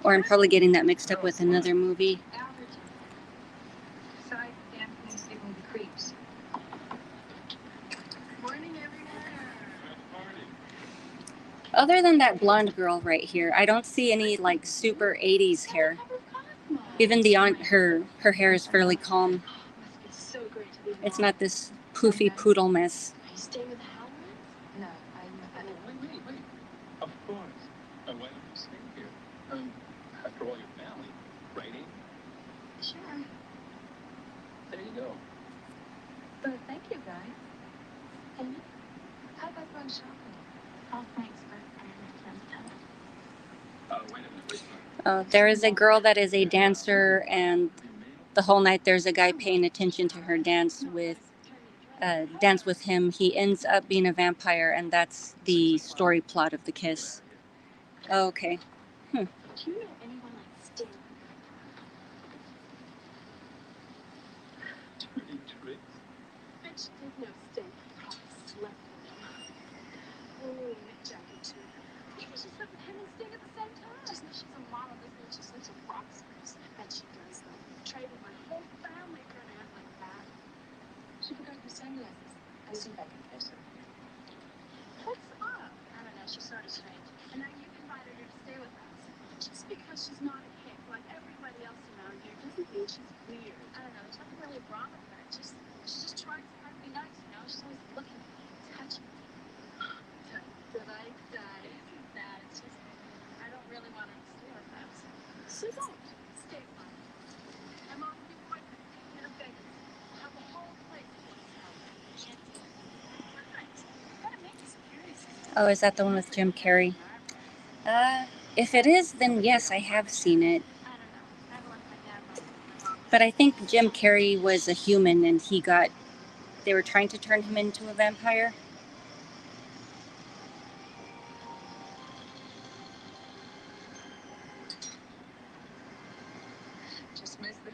Or I'm probably getting that mixed up with another movie. Allergy. Side dampness give me the creeps. Morning, everyone. Other than that blonde girl right here, I don't see any like super 80s hair. Even her hair is fairly calm. Must be so great to be It's alone. not this poofy poodle mess. Are you staying with the Howlands? No, Wait. Of course. Why don't you stay here? After all, your family, right, Amy? Sure. There you go. But thank you, guys. And how about going shopping? Oh, thanks, but I have plans. Wait a minute. There is a girl that is a dancer, and the whole night there's a guy paying attention to her dance with him. He ends up being a vampire, and that's the story plot of The Kiss. Oh, okay. Do you know anyone like Stan? she's with him and Sting at the same time. Just know she's a model, doesn't mean she's into rock stars. Bet she does, though. Trading my whole family for an ad like that. She forgot her sunglasses. I'll see if I can fix her. What's up? I don't know, she's sort of strange. And now you've invited her to stay with us. Just because she's not a hick like everybody else around here doesn't mean she's weird. I don't know, there's nothing really wrong with her. She just tries so hard to be nice, you know? She's always looking, touching. Did I die? Isn't that? It's just, I don't really want her to stay with us. So don't. Stay with us. I'm on your boyfriend. Take care of Vegas. Have the whole place to yourself. Can't do it. Nice. Gotta make us curious. Oh, is that the one with Jim Carrey? If it is, then yes, I have seen it. I don't know. I've left my dad my mom. But I think Jim Carrey was a human and they were trying to turn him into a vampire. Just missed it.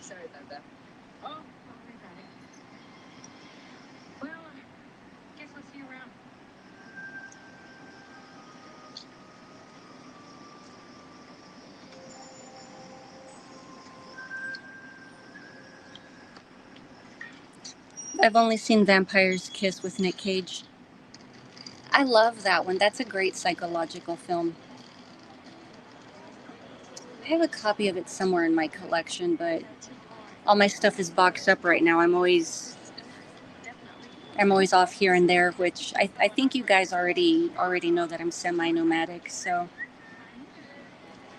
Sorry about that. Oh, don't worry about it. Well, guess I'll see you around. I've only seen Vampires Kiss with Nick Cage. I love that one. That's a great psychological film. I have a copy of it somewhere in my collection, but all my stuff is boxed up right now. I'm always off here and there, which I think you guys already know that I'm semi-nomadic. So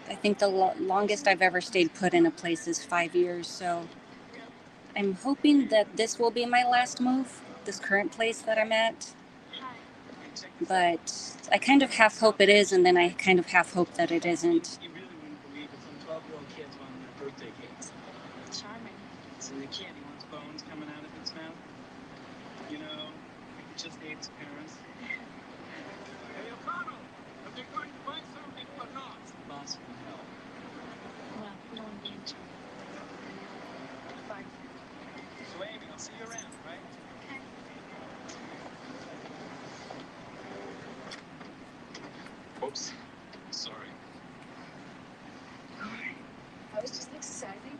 I think the longest I've ever stayed put in a place is 5 years. So I'm hoping that this will be my last move, this current place that I'm at. But I kind of half hope it is, and then I kind of half hope that it isn't. You really wouldn't believe it. Some 12-year-old kids on their birthday cakes. Charming. So the kid, he wants bones coming out of its mouth. You know, it just hates parents. Hey, O'Connell, are they going to buy something or not? Lots of hell. Well, we don't want to be in trouble. Bye. So, Amy, I'll see you around, right? Okay. Oops. Sorry. I was just exercising.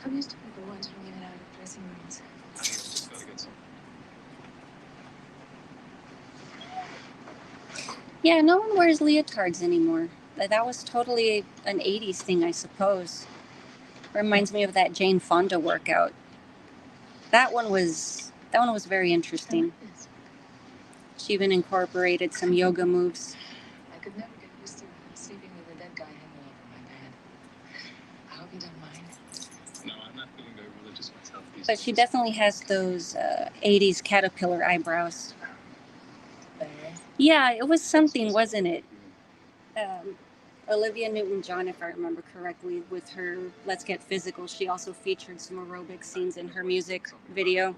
I'm used to people wandering in and out of dressing rooms. I just gotta get some. Yeah, no one wears leotards anymore. That was totally an 80s thing, I suppose. Reminds me of that Jane Fonda workout. That one was very interesting. She even incorporated some yoga moves. I could never get used to sleeping with a dead guy hanging over my bed. I hope you don't mind. No, I'm not feeling very religious myself these But days. she definitely has those 80s caterpillar eyebrows. Yeah, it was something, wasn't it? Olivia Newton-John, if I remember correctly, with her Let's Get Physical, she also featured some aerobic scenes in her music video.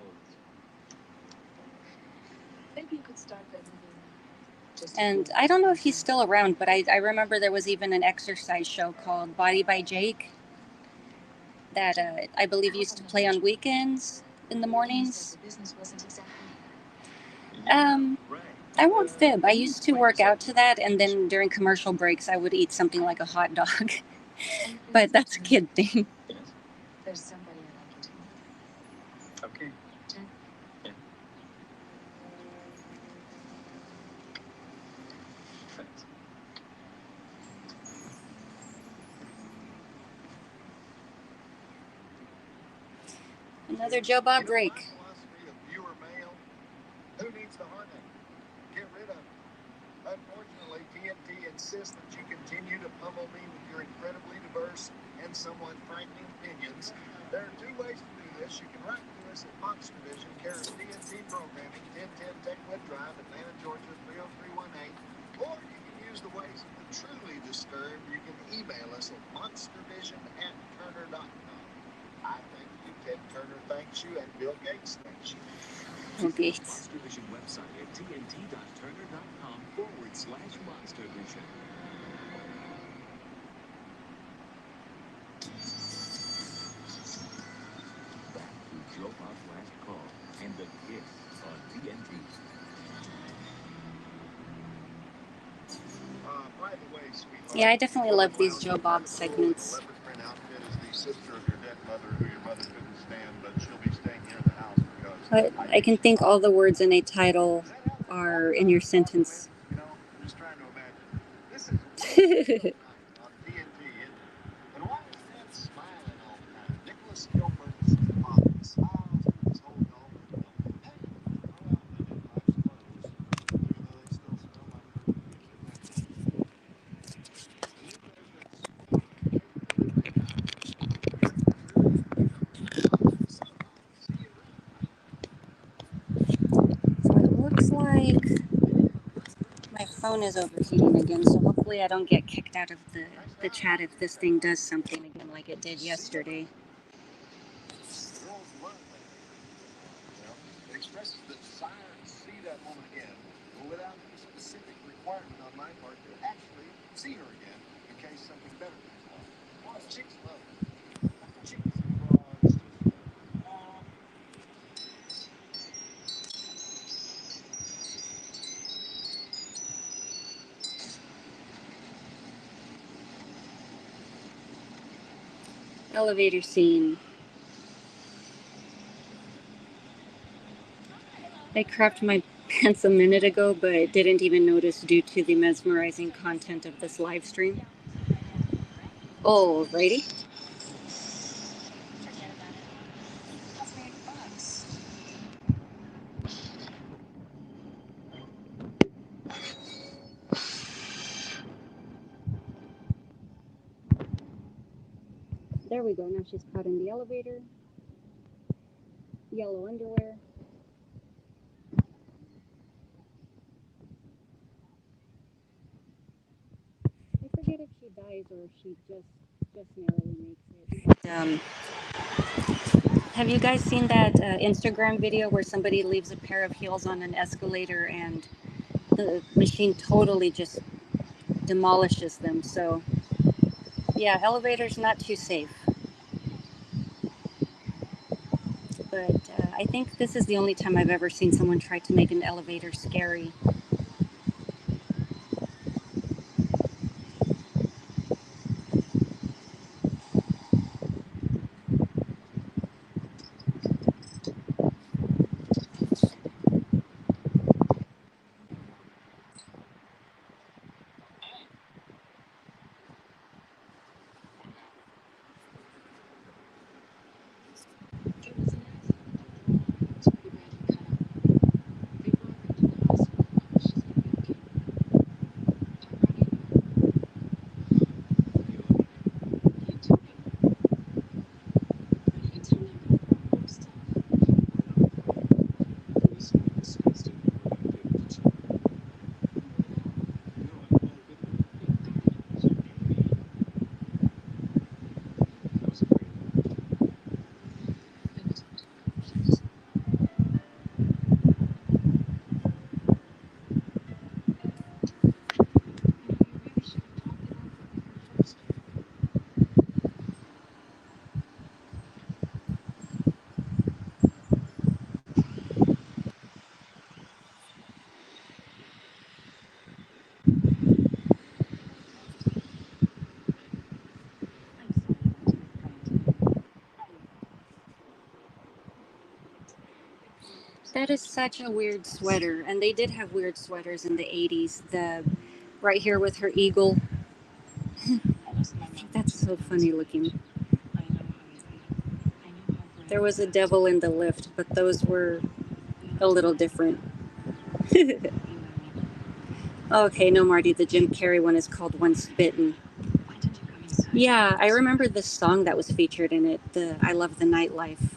Maybe you could start that movie. And I don't know if he's still around, but I remember there was even an exercise show called Body by Jake that I believe used to play on weekends in the mornings. I won't fib. I used to work out to that, and then during commercial breaks, I would eat something like a hot dog. But that's a kid thing. There's somebody I like you. Okay. Jen? Yeah. Thanks. Another Joe Bob break. My philosophy of viewer mail, who needs the heartache? Get rid of it. Unfortunately, TNT insists that you continue to pummel me with your incredibly diverse and somewhat frightening opinions. There are two ways to do this. You can write to us at Monster Vision, care of TNT Programming, 1010 Techwood Drive, Atlanta, Georgia, 30318. Or you can use the ways of the truly disturbed. You can email us at monstervision@turner.com. I thank you, Ted Turner thanks you, and Bill Gates thanks you. Bill Gates. Monster Vision website at tnt.turner.com/monstervision. Back to Joe Bob's Last Call and the Kiss on TNT. sweetheart. Yeah, I definitely love these Lounge Joe at Bob the pool in a segments. leopard print outfit is the sister of your dead mother, who your mother couldn't stand, but she'll be staying here in the house because But I I think can she's think hot. all the words in a title Is that how that are walking in your dog started with? sentence. You know, I'm just trying to imagine. This is Wednesday night on TNT, and why is Dad smiling all the time? Nicholas Gilbert, this is the father, smiles through this whole dog thing. Hey, go out and it life's clothes, even though they still smell like her. So it looks like my phone is overheating again, so hopefully I don't get kicked out of the chat if this thing does something again like it did yesterday. It expresses the desire to see that woman again, but without any specific requirement on my part to actually see her again in case something better comes along. Well, chicks love it. Chicks and broads just love it. Elevator scene. I crapped my pants a minute ago, but didn't even notice due to the mesmerizing content of this live stream. Alrighty. There we go. Now she's caught in the elevator. Yellow underwear. I forget if she dies or if she just narrowly makes it. Have you guys seen that Instagram video where somebody leaves a pair of heels on an escalator and the machine totally just demolishes them? So yeah, elevators not too safe. But I think this is the only time I've ever seen someone try to make an elevator scary. That is such a weird sweater, and they did have weird sweaters in the 80s. The right here with her eagle. I think that's so funny looking. There was a devil in the lift, but those were a little different. Okay, no, Marty, the Jim Carrey one is called Once Bitten. Yeah, I remember this song that was featured in it, the I Love the Nightlife.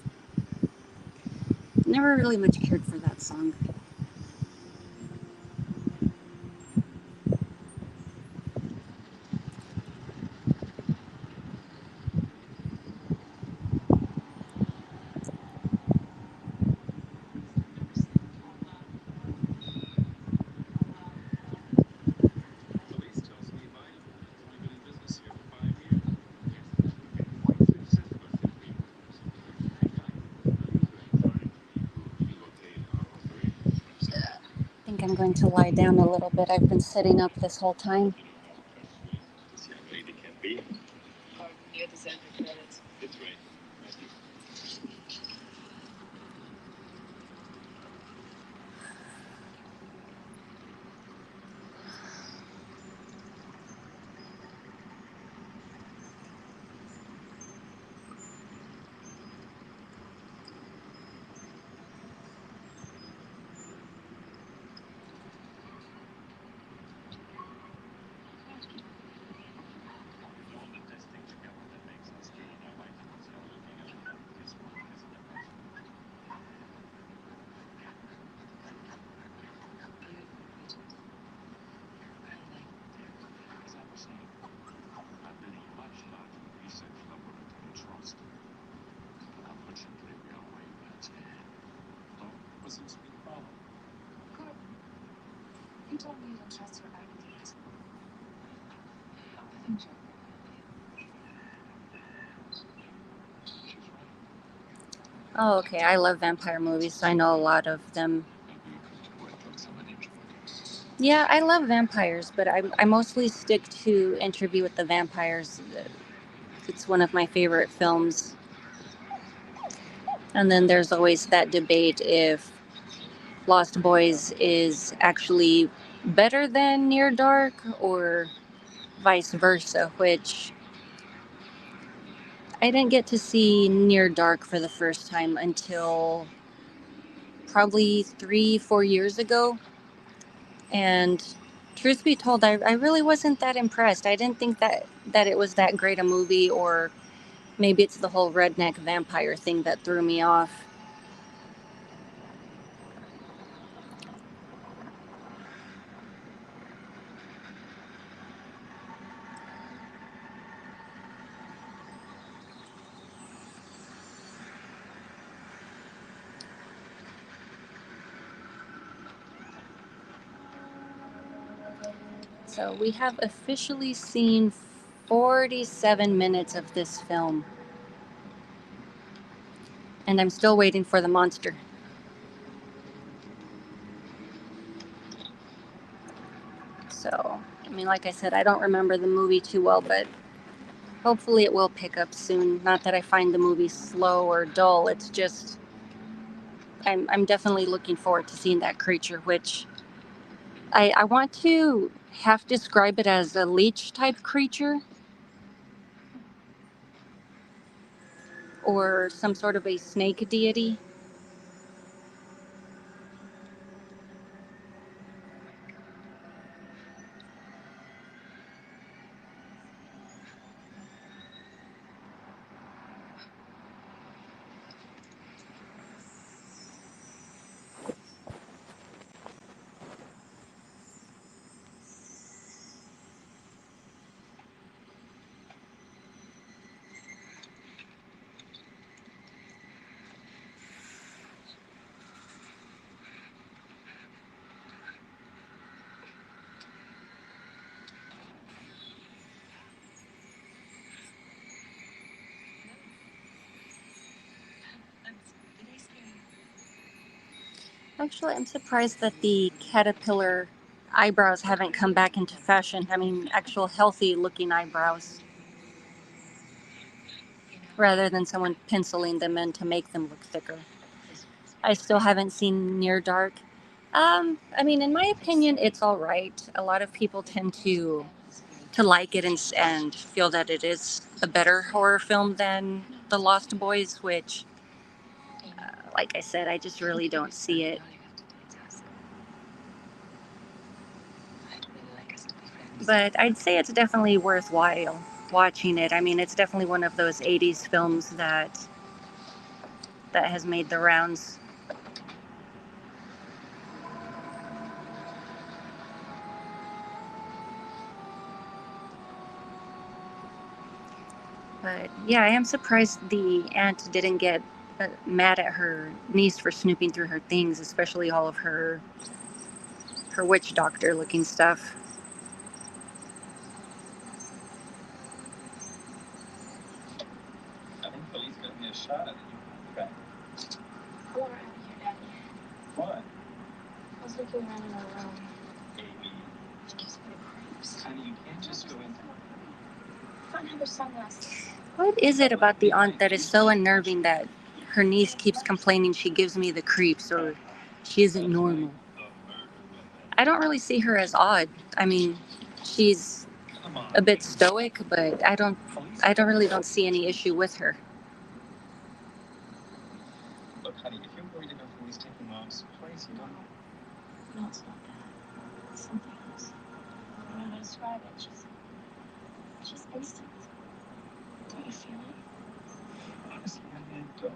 Never really much cared for that song. I think I'm going to lie down a little bit. I've been sitting up this whole time. seems to be the problem. Good. You told me you don't trust your ideas. I think you're She's right. Oh, okay. I love vampire movies, so I know a lot of them. Maybe because you worked on some of them. Yeah, I love vampires, but I mostly stick to Interview with the Vampires. It's one of my favorite films. And then there's always that debate if Lost Boys is actually better than Near Dark or vice versa, which I didn't get to see Near Dark for the first time until probably 3, 4 years ago. And truth be told, I really wasn't that impressed. I didn't think that it was that great a movie, or maybe it's the whole redneck vampire thing that threw me off. So we have officially seen 47 minutes of this film, and I'm still waiting for the monster. So, I mean, like I said, I don't remember the movie too well, but hopefully it will pick up soon. Not that I find the movie slow or dull, it's just I'm definitely looking forward to seeing that creature, which I want to half describe it as a leech type creature or some sort of a snake deity. pretty scary. Actually, I'm surprised that the caterpillar eyebrows haven't come back into fashion. I mean, actual healthy looking eyebrows, rather than someone penciling them in to make them look thicker. I still haven't seen Near Dark. I mean, in my opinion, it's all right. A lot of people tend to like it and feel that it is a better horror film than The Lost Boys, which, like I said, I just really don't see it. I'd really like us to be friends. But I'd say it's definitely worthwhile watching it. I mean, it's definitely one of those 80s films that has made the rounds. But yeah, I am surprised the aunt didn't get mad at her niece for snooping through her things, especially all of her witch doctor looking stuff. I think Philly's gonna be a shot at you. Okay. I want her out of here, Daddy. Why? I was looking around in our room. Amy. She gives me the creeps. Honey, you can't just go in. Find her sunglasses. What is it about the aunt that is so unnerving that her niece keeps complaining she gives me the creeps or she isn't normal? I don't really see her as odd. I mean, she's Come on. a bit stoic, but I don't really don't see any issue with her. Look, honey, if you're worried about Philly's taking Mom's place, you don't. No, it's not that. It's something else. I don't know how to describe it. She's instant. Don't you feel it? Honestly, I don't.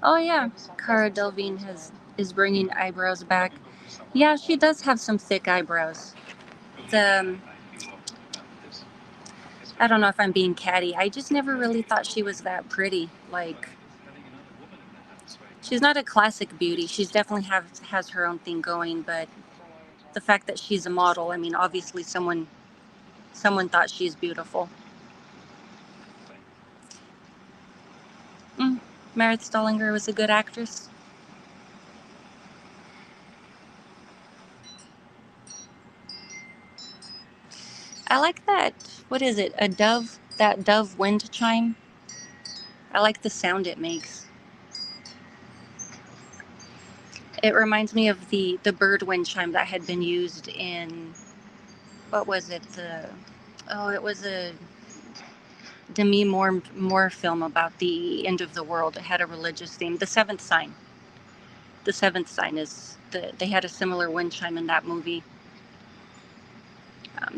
Oh yeah, Cara Delevingne is bringing eyebrows back. Yeah, she does have some thick eyebrows. The I don't know if I'm being catty. I just never really thought she was that pretty. Like, she's not a classic beauty. She's definitely has her own thing going, but the fact that she's a model, I mean, obviously someone thought she's beautiful. Mm. Meredith Stallinger was a good actress. I like that. What is it? A dove? That dove wind chime? I like the sound it makes. It reminds me of the bird wind chime that had been used in, what was it? It was a Demi Moore film about the end of the world. It had a religious theme. The Seventh Sign. The Seventh Sign they had a similar wind chime in that movie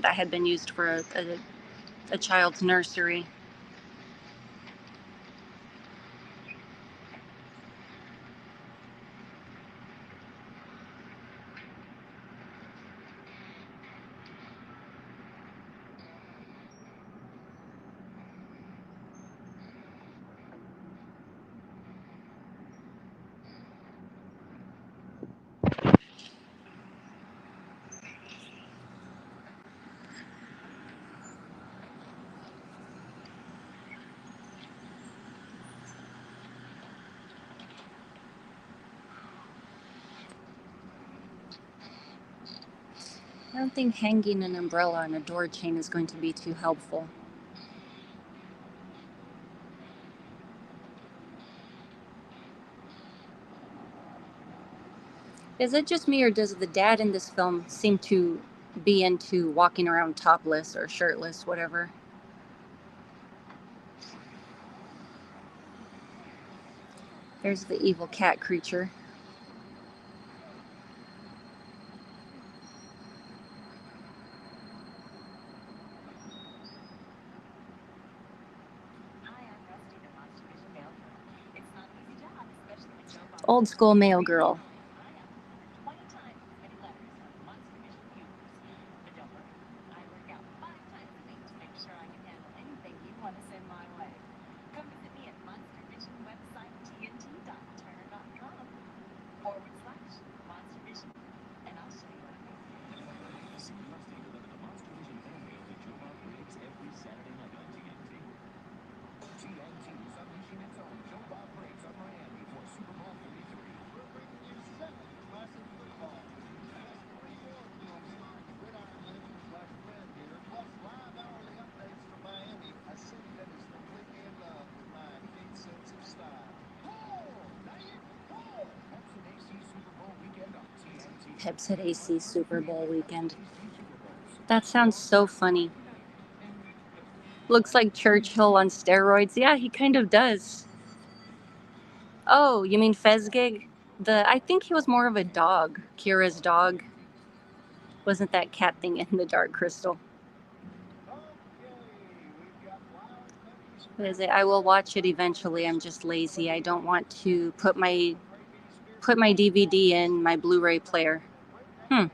that had been used for a child's nursery. I don't think hanging an umbrella on a door chain is going to be too helpful. Is it just me, or does the dad in this film seem to be into walking around topless or shirtless, whatever? There's the evil cat creature. Old school mail girl. Pepsi AC Super Bowl weekend. That sounds so funny. Looks like Churchill on steroids. Yeah, he kind of does. Oh, you mean Fezgig? I think he was more of a dog. Kira's dog. Wasn't that cat thing in the Dark Crystal? What is it? I will watch it eventually. I'm just lazy. I don't want to put my DVD in my Blu-ray player. I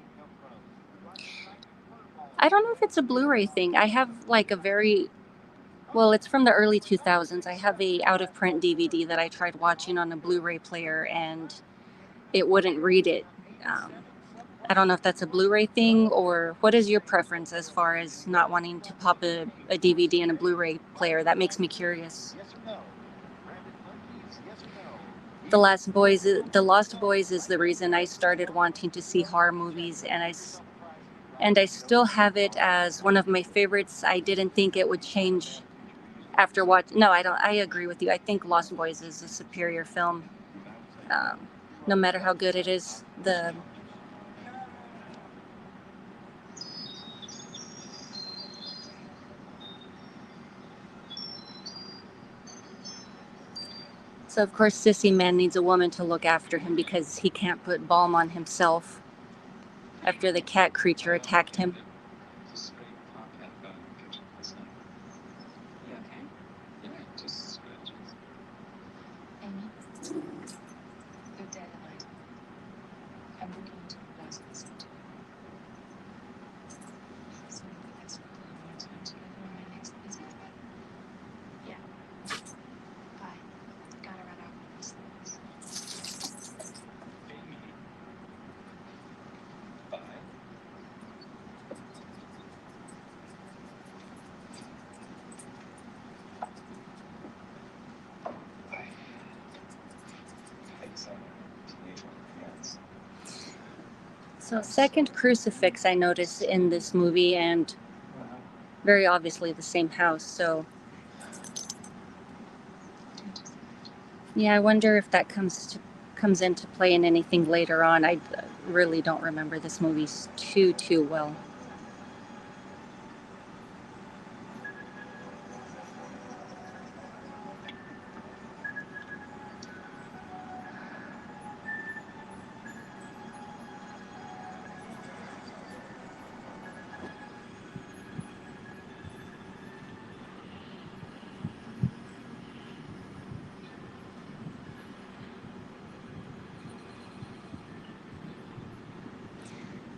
don't know if it's a Blu-ray thing. I have like it's from the early 2000s. I have a out-of-print DVD that I tried watching on a Blu-ray player and it wouldn't read it. I don't know if that's a Blu-ray thing, or what is your preference as far as not wanting to pop a DVD in a Blu-ray player? That makes me curious. The Lost Boys is the reason I started wanting to see horror movies, and I still have it as one of my favorites. I didn't think it would change after watching. No, I don't. I agree with you. I think Lost Boys is a superior film. No matter how good it is, so of course Sissy Man needs a woman to look after him because he can't put balm on himself after the cat creature attacked him. So, second crucifix I noticed in this movie, and very obviously the same house. So, yeah, I wonder if that comes into play in anything later on. I really don't remember this movie too well.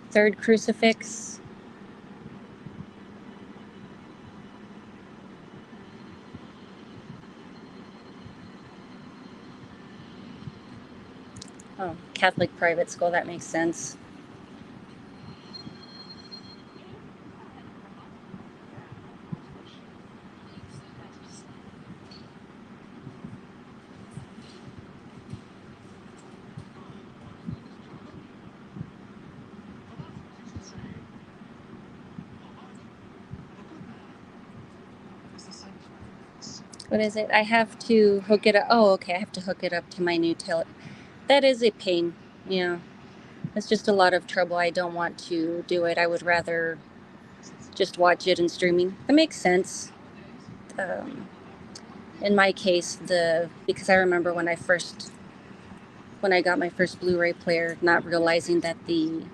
Third crucifix. Oh, Catholic private school. That makes sense. What is it? I have to hook it up. Oh, okay. I have to hook it up to my new That is a pain. Yeah. It's just a lot of trouble. I don't want to do it. I would rather just watch it in streaming. That makes sense. Um, in my case, because I remember when I got my first Blu-ray player, not realizing that the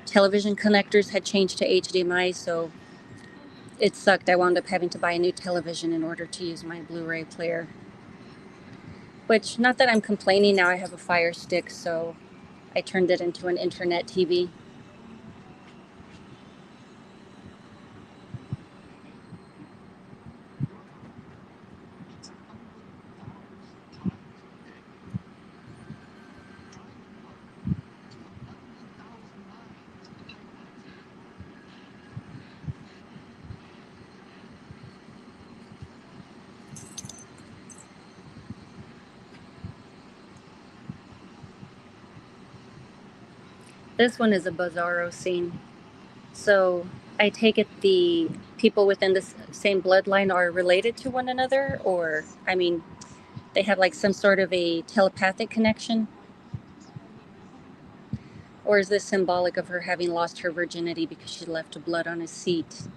television connectors had changed to HDMI, so it sucked. I wound up having to buy a new television in order to use my Blu-ray player. Which, not that I'm complaining, now I have a Fire Stick, so I turned it into an internet TV. This one is a bizarro scene. So I take it the people within the same bloodline are related to one another, or, I mean, they have like some sort of a telepathic connection? Or is this symbolic of her having lost her virginity because she left blood on his seat?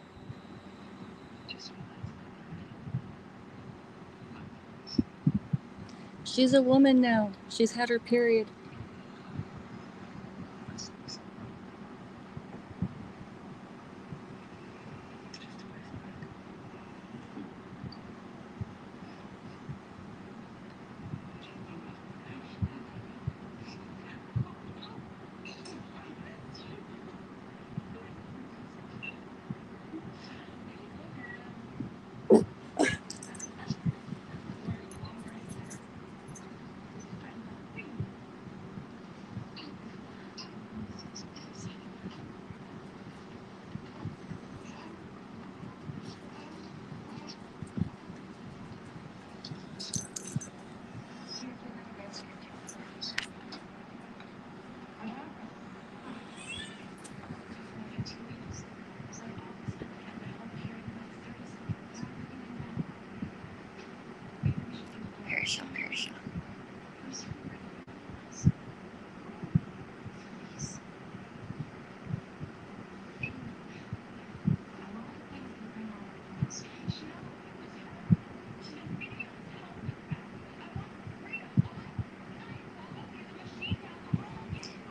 She's a woman now. She's had her period. Perisha.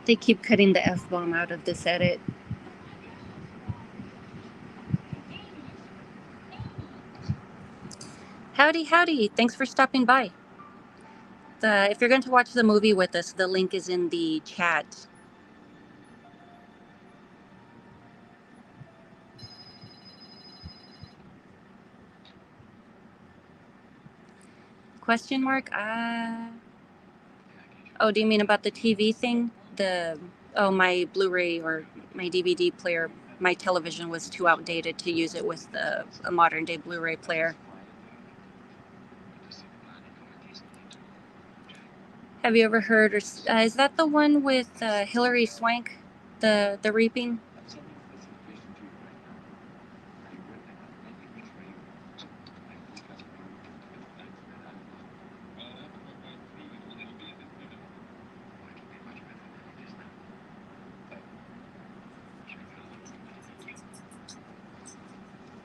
They keep cutting the F-bomb out of this edit. Howdy, howdy. Thanks for stopping by. If you're going to watch the movie with us, the link is in the chat. Question mark? Oh, do you mean about the TV thing? My Blu-ray or my DVD player, my television was too outdated to use it with a modern day Blu-ray player. Have you ever heard, is that the one with Hilary Swank? The reaping. I'm sending a specification to you right now. Are you ripping on any which way you want? I only got a proof of the facts that I know. Well, I have to work on proving a little bit if you don't. Oh, it'll be much better than it is now.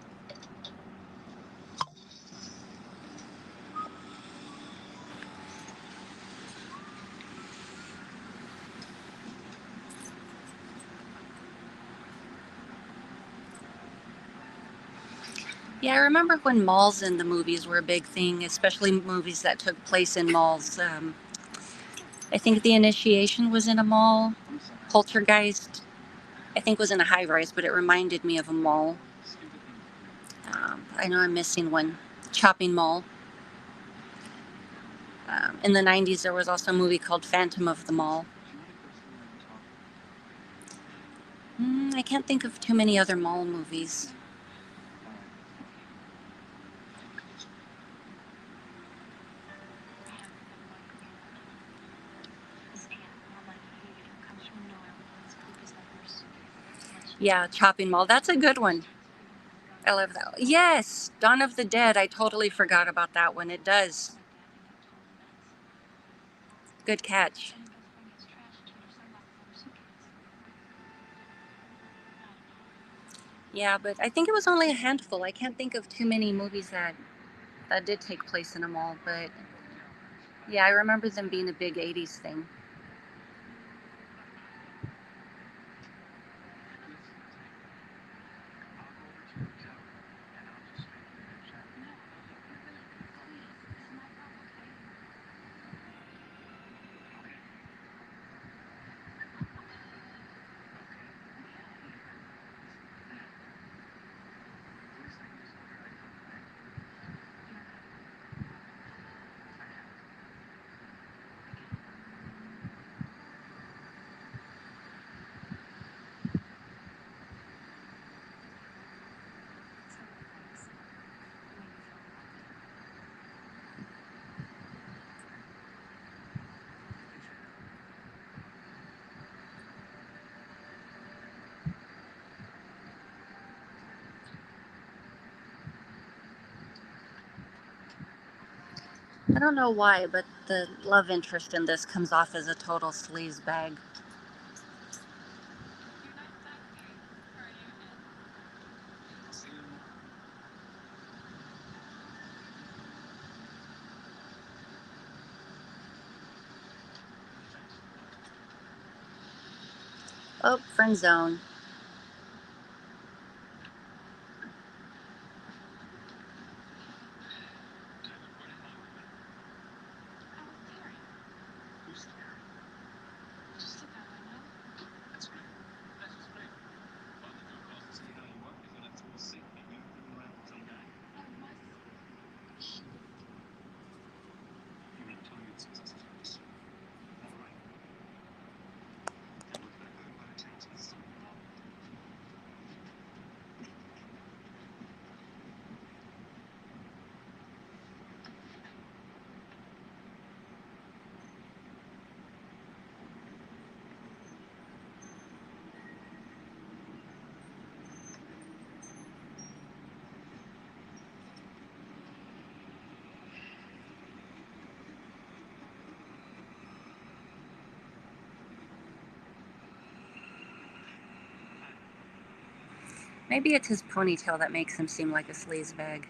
Oh, check out. Yeah, I remember when malls in the movies were a big thing, especially movies that took place in malls. I think The Initiation was in a mall. Poltergeist, I think, was in a high rise, but it reminded me of a mall. I know I'm missing one. Chopping Mall. In the 90s, there was also a movie called Phantom of the Mall. I can't think of too many other mall movies. Yeah, Chopping Mall. That's a good one. I love that. Yes, Dawn of the Dead. I totally forgot about that one. It does. Good catch. Yeah, but I think it was only a handful. I can't think of too many movies that did take place in a mall. But yeah, I remember them being a big 80s thing. I don't know why, but the love interest in this comes off as a total sleaze bag. Oh, friend zone. Maybe it's his ponytail that makes him seem like a sleaze bag.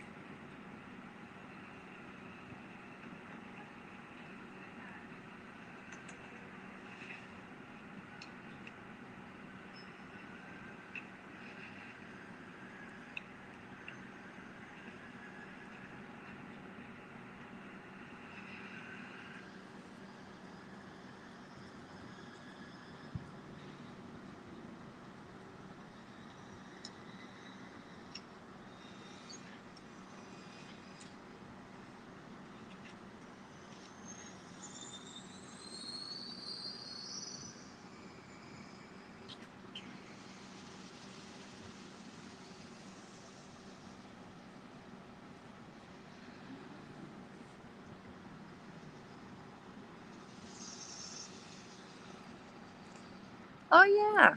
Oh, yeah.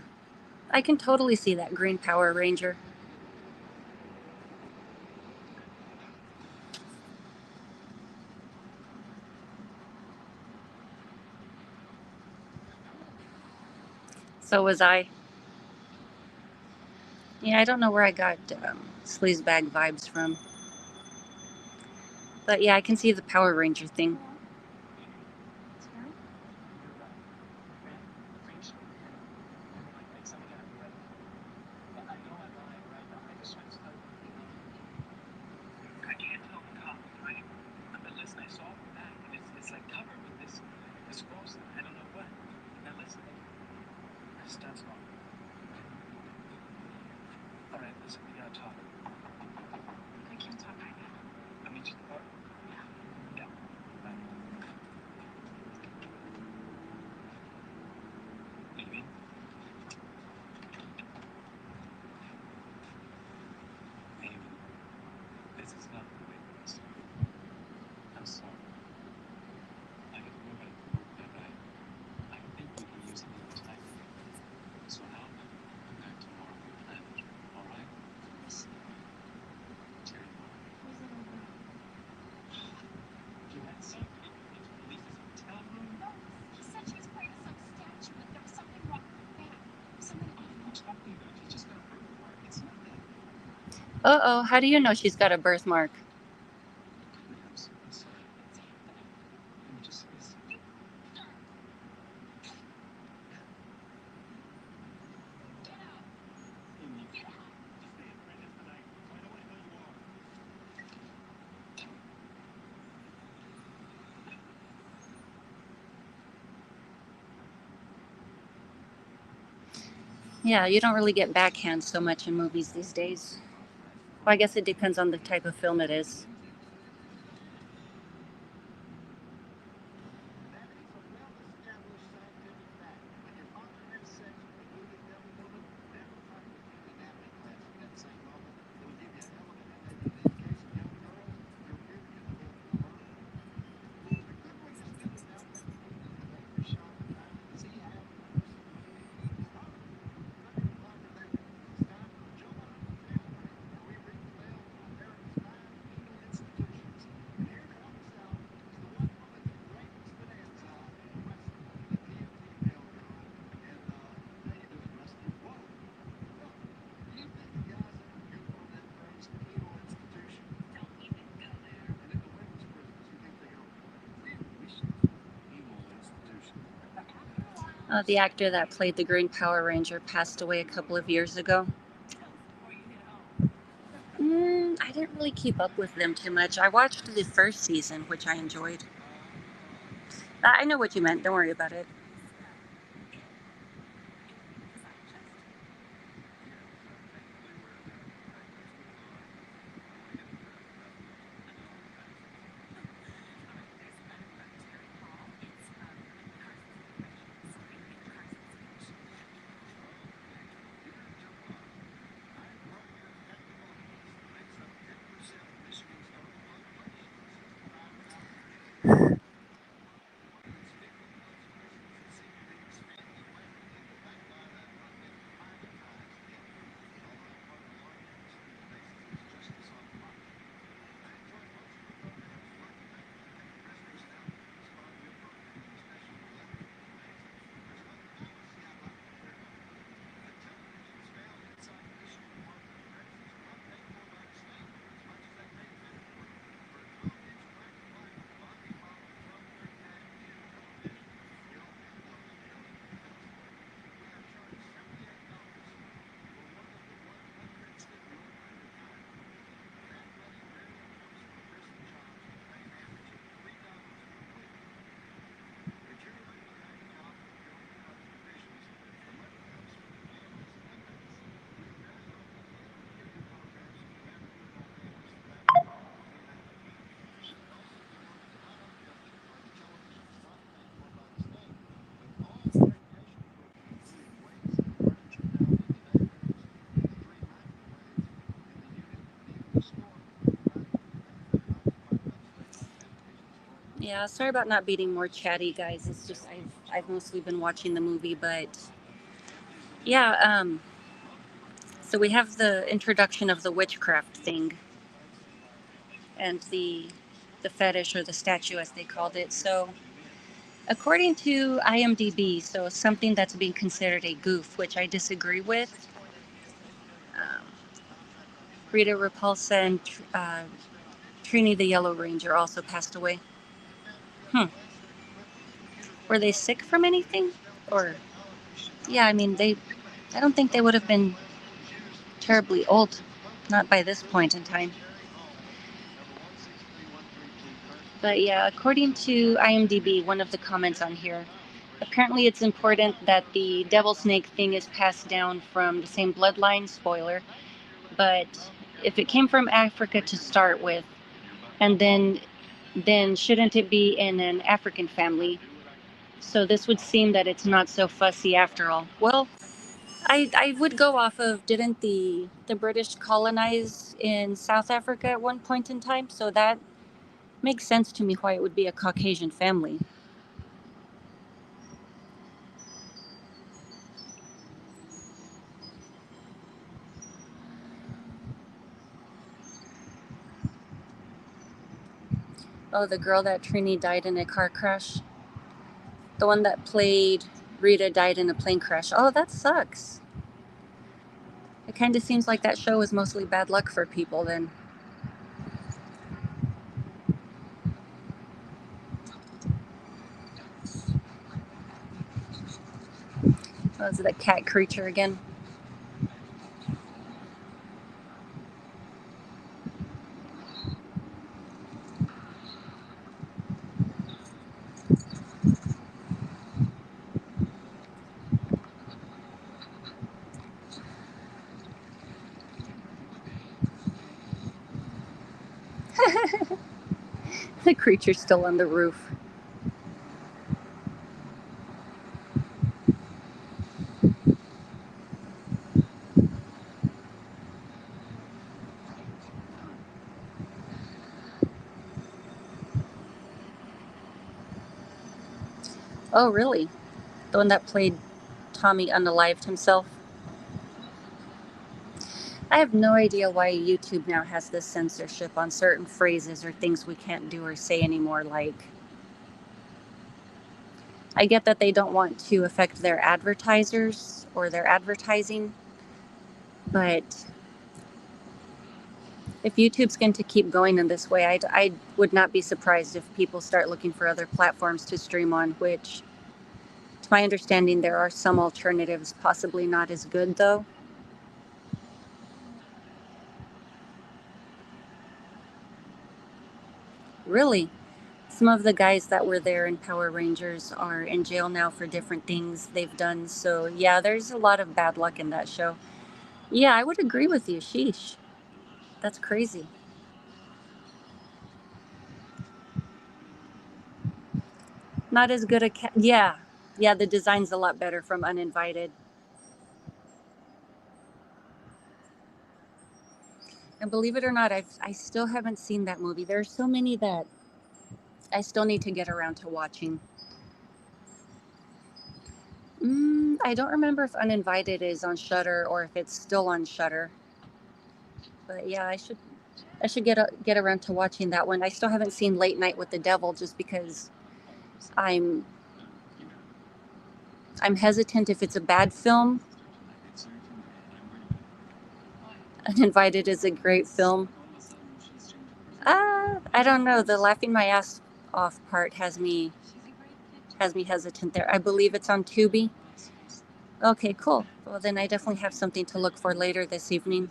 I can totally see that green Power Ranger. So was I. Yeah, I don't know where I got sleazebag vibes from. But yeah, I can see the Power Ranger thing. I can't tell the cop, right? But listen, I saw the bag, and it's like covered with this gross, I don't know what. Now listen, that's wrong. All right, listen, we gotta talk. I can't talk right now. I mean, just the car. Yeah. Bye. Amy? Amy, this is not the way it was. I'm sorry. I know we're right. I think we can use a little time together. So how about we come back tomorrow and plan the trip, all right? Terry, you had some people into Lisa's hotel room? No, he said she was playing with some statue, and there was something wrong with the bag. Something What are you awful. talking about? She just got a birthmark. It's nothing. Uh-oh, how do you know she's got a birthmark? I'm sorry. Let me just listen. Get out. Amy, Get out. stay at Brenda's tonight. Find out what the hell you are. Yeah, you don't really get backhands so much in movies these days. Well, I guess it depends on the type of film it is. That is a well-established scientific fact. When your father has sex with a newly dummy woman, never fight with the anatomy class at that same moment. It'll give you a hell of an indication, young girls, your period will come early. The good one is better now that you need an electroshock therapy. See, I have news. Stop. Let me ponder that. It's time for Joe and Uncle Family, where we ring the bell on America's 9 penal institutions. And here to help us out is the one woman who greatest bonanza in wrestling, the TNT Mail Girl. And how you doing, Rusty? Whoa. Look, do you think the guys ever Google on that phrase, penal institution? Don't even go there. And in the women's prisons, you think they go, we should penal institution. But after a while, The actor that played the Green Power Ranger passed away a couple of years ago. tell us before you head home. I didn't really keep up with them too much. I watched the first season, which I enjoyed. I know what you meant. Don't worry about it. Yeah, sorry about not being more chatty, guys. It's just I've mostly been watching the movie, but Yeah, so we have the introduction of the witchcraft thing and the fetish or the statue as they called it. So according to IMDb, so something that's being considered a goof, which I disagree with. Um, Rita Repulsa and Trini the Yellow Ranger also passed away. Hmm. Were they sick from anything? Or, yeah, I mean, I don't think they would have been terribly old. Not by this point in time. But yeah, according to IMDb, one of the comments on here, apparently it's important that the devil snake thing is passed down from the same bloodline, spoiler, but if it came from Africa to start with, and then shouldn't it be in an African family? So this would seem that it's not so fussy after all. Well, I would go off of, didn't the British colonize in South Africa at one point in time? So that makes sense to me why it would be a Caucasian family. Oh, the girl that Trini died in a car crash? The one that played Rita died in a plane crash. Oh, that sucks. It kind of seems like that show was mostly bad luck for people then. Oh, is it that cat creature again? The creature's still on the roof. Oh, really? The one that played Tommy unalived himself? I have no idea why YouTube now has this censorship on certain phrases or things we can't do or say anymore. Like, I get that they don't want to affect their advertisers or their advertising, but if YouTube's going to keep going in this way, I would not be surprised if people start looking for other platforms to stream on, which, to my understanding, there are some alternatives, possibly not as good, though. Really? Some of the guys that were there in Power Rangers are in jail now for different things they've done. So, yeah, there's a lot of bad luck in that show. Yeah, I would agree with you. Sheesh. That's crazy. Not as good a cat. Yeah. Yeah, the design's a lot better from Uninvited. And believe it or not, I still haven't seen that movie. There are so many that I still need to get around to watching. I don't remember if Uninvited is on Shutter or if it's still on Shutter. But yeah, I should get around to watching that one. I still haven't seen Late Night with the Devil just because I'm I'm hesitant if it's a bad film. Uninvited is a great film. I don't know. The laughing my ass off part has me hesitant there. I believe it's on Tubi. Okay, cool. Well, then I definitely have something to look for later this evening.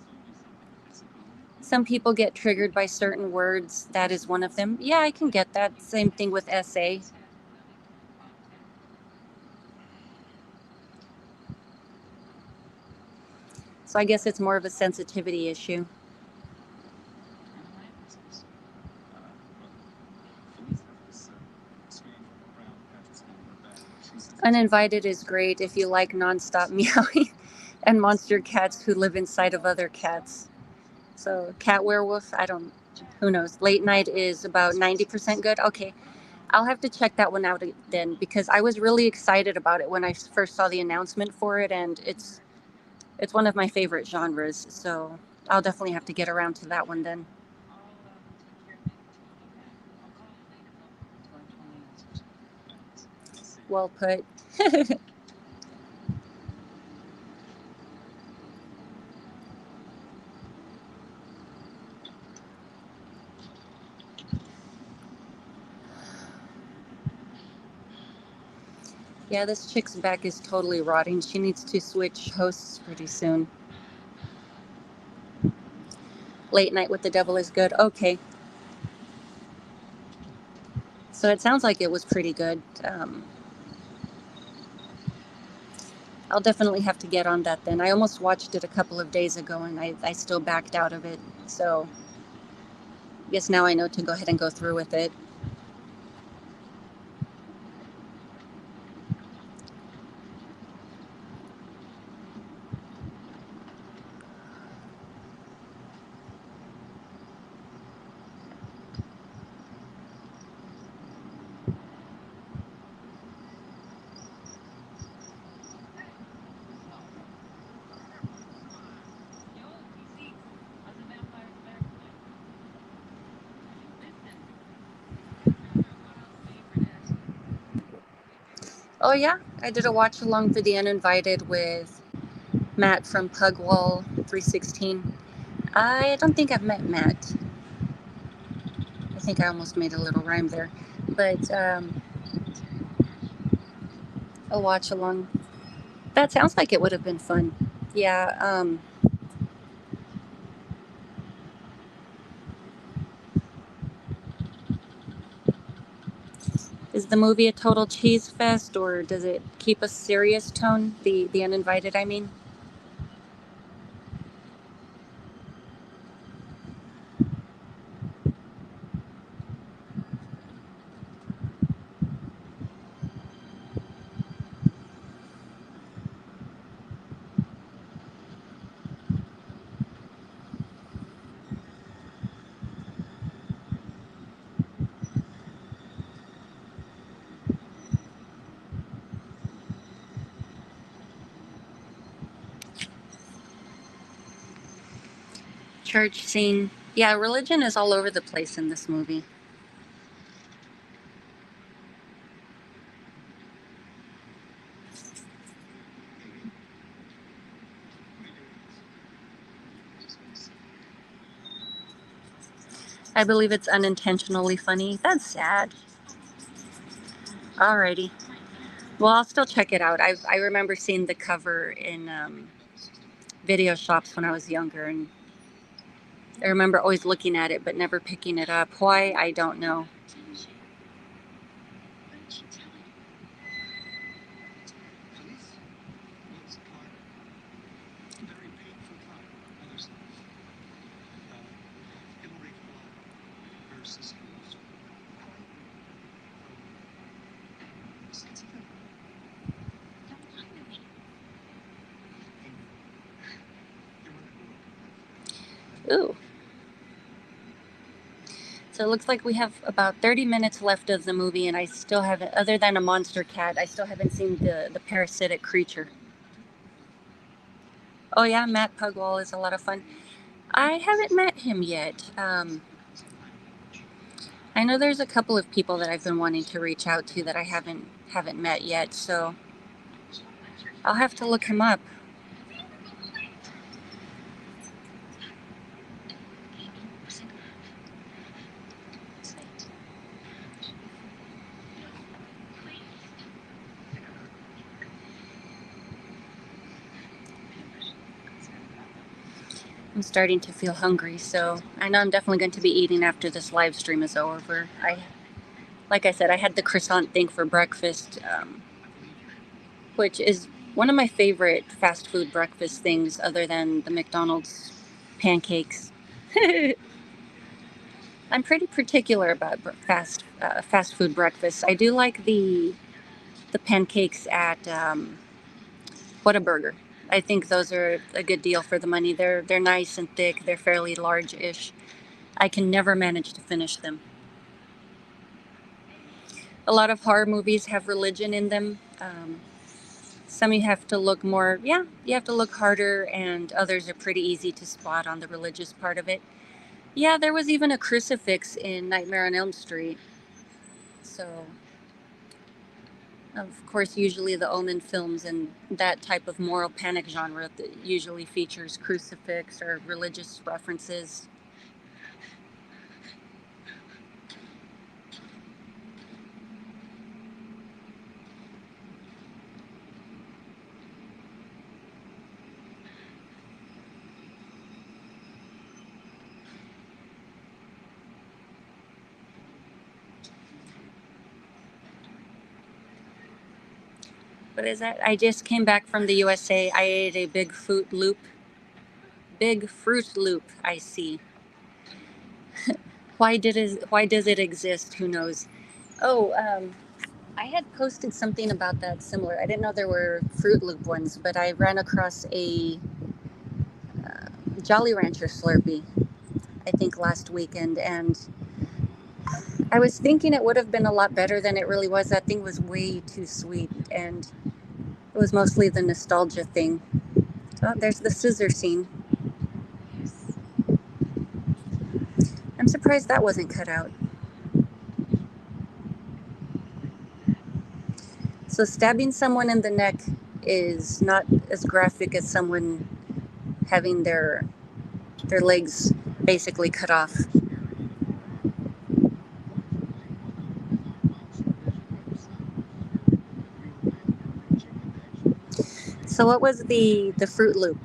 Some people get triggered by certain words. That is one of them. Yeah, I can get that. Same thing with SA. So I guess it's more of a sensitivity issue. Uninvited is great if you like nonstop meowing and monster cats who live inside of other cats. So cat werewolf, I don't, who knows. Late Night is about 90% good. Okay, I'll have to check that one out then, because I was really excited about it when I first saw the announcement for it, and it's one of my favorite genres. So I'll definitely have to get around to that one then. Well put. Yeah, this chick's back is totally rotting. She needs to switch hosts pretty soon. Late Night with the Devil is good. Okay. So it sounds like it was pretty good. I'll definitely have to get on that then. I almost watched it a couple of days ago and I still backed out of it. So I guess now I know to go ahead and go through with it. Oh yeah, I did a watch along for The Uninvited with Matt from Pugwall 316. I don't think I've met Matt. I think I almost made a little rhyme there. But a watch along. That sounds like it would have been fun. Yeah. Is the movie a total cheese fest, or does it keep a serious tone? The Uninvited, I mean. Church scene. Yeah, religion is all over the place in this movie. I believe it's unintentionally funny. That's sad. Alrighty. Well, I'll still check it out. I remember seeing the cover in video shops when I was younger, and I remember always looking at it but never picking it up. Why? I don't know. Ooh. So it looks like we have about 30 minutes left of the movie, and I still haven't, other than a monster cat, I still haven't seen the parasitic creature. Oh, yeah, Matt Pugwall is a lot of fun. I haven't met him yet. I know there's a couple of people that I've been wanting to reach out to that I haven't met yet, so I'll have to look him up. I'm starting to feel hungry, so I know I'm definitely going to be eating after this live stream is over. Like I said, I had the croissant thing for breakfast, which is one of my favorite fast food breakfast things, other than the McDonald's pancakes. I'm pretty particular about fast food breakfast. I do like the pancakes at Whataburger. I think those are a good deal for the money. They're nice and thick. They're fairly large-ish. I can never manage to finish them. A lot of horror movies have religion in them. Some you have to look more, yeah, you have to look harder, and others are pretty easy to spot on the religious part of it. Yeah, there was even a crucifix in Nightmare on Elm Street. So, of course, usually the Omen films and that type of moral panic genre that usually features crucifix or religious references. What is that? I just came back from the USA. I ate a big fruit loop. Big fruit loop, I see. Why does it exist? Who knows? Oh, I had posted something about that similar. I didn't know there were Fruit Loop ones, but I ran across a Jolly Rancher Slurpee, I think last weekend, and I was thinking it would have been a lot better than it really was. That thing was way too sweet, and it was mostly the nostalgia thing. Oh, there's the scissor scene. I'm surprised that wasn't cut out. So stabbing someone in the neck is not as graphic as someone having their legs basically cut off. So what was the Fruit Loop?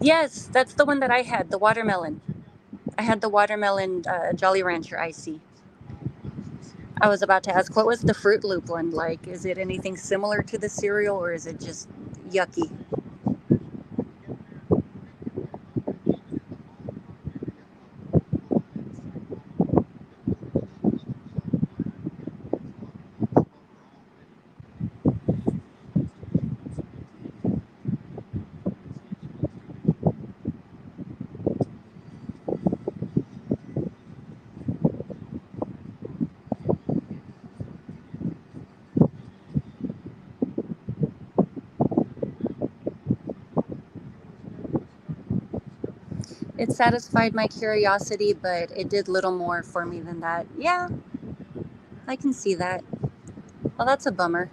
Yes, that's the one that I had, the watermelon. I had the watermelon Jolly Rancher icy. I was about to ask, what was the Fruit Loop one like? Is it anything similar to the cereal, or is it just yucky? It satisfied my curiosity, but it did little more for me than that. Yeah, I can see that. Well, that's a bummer.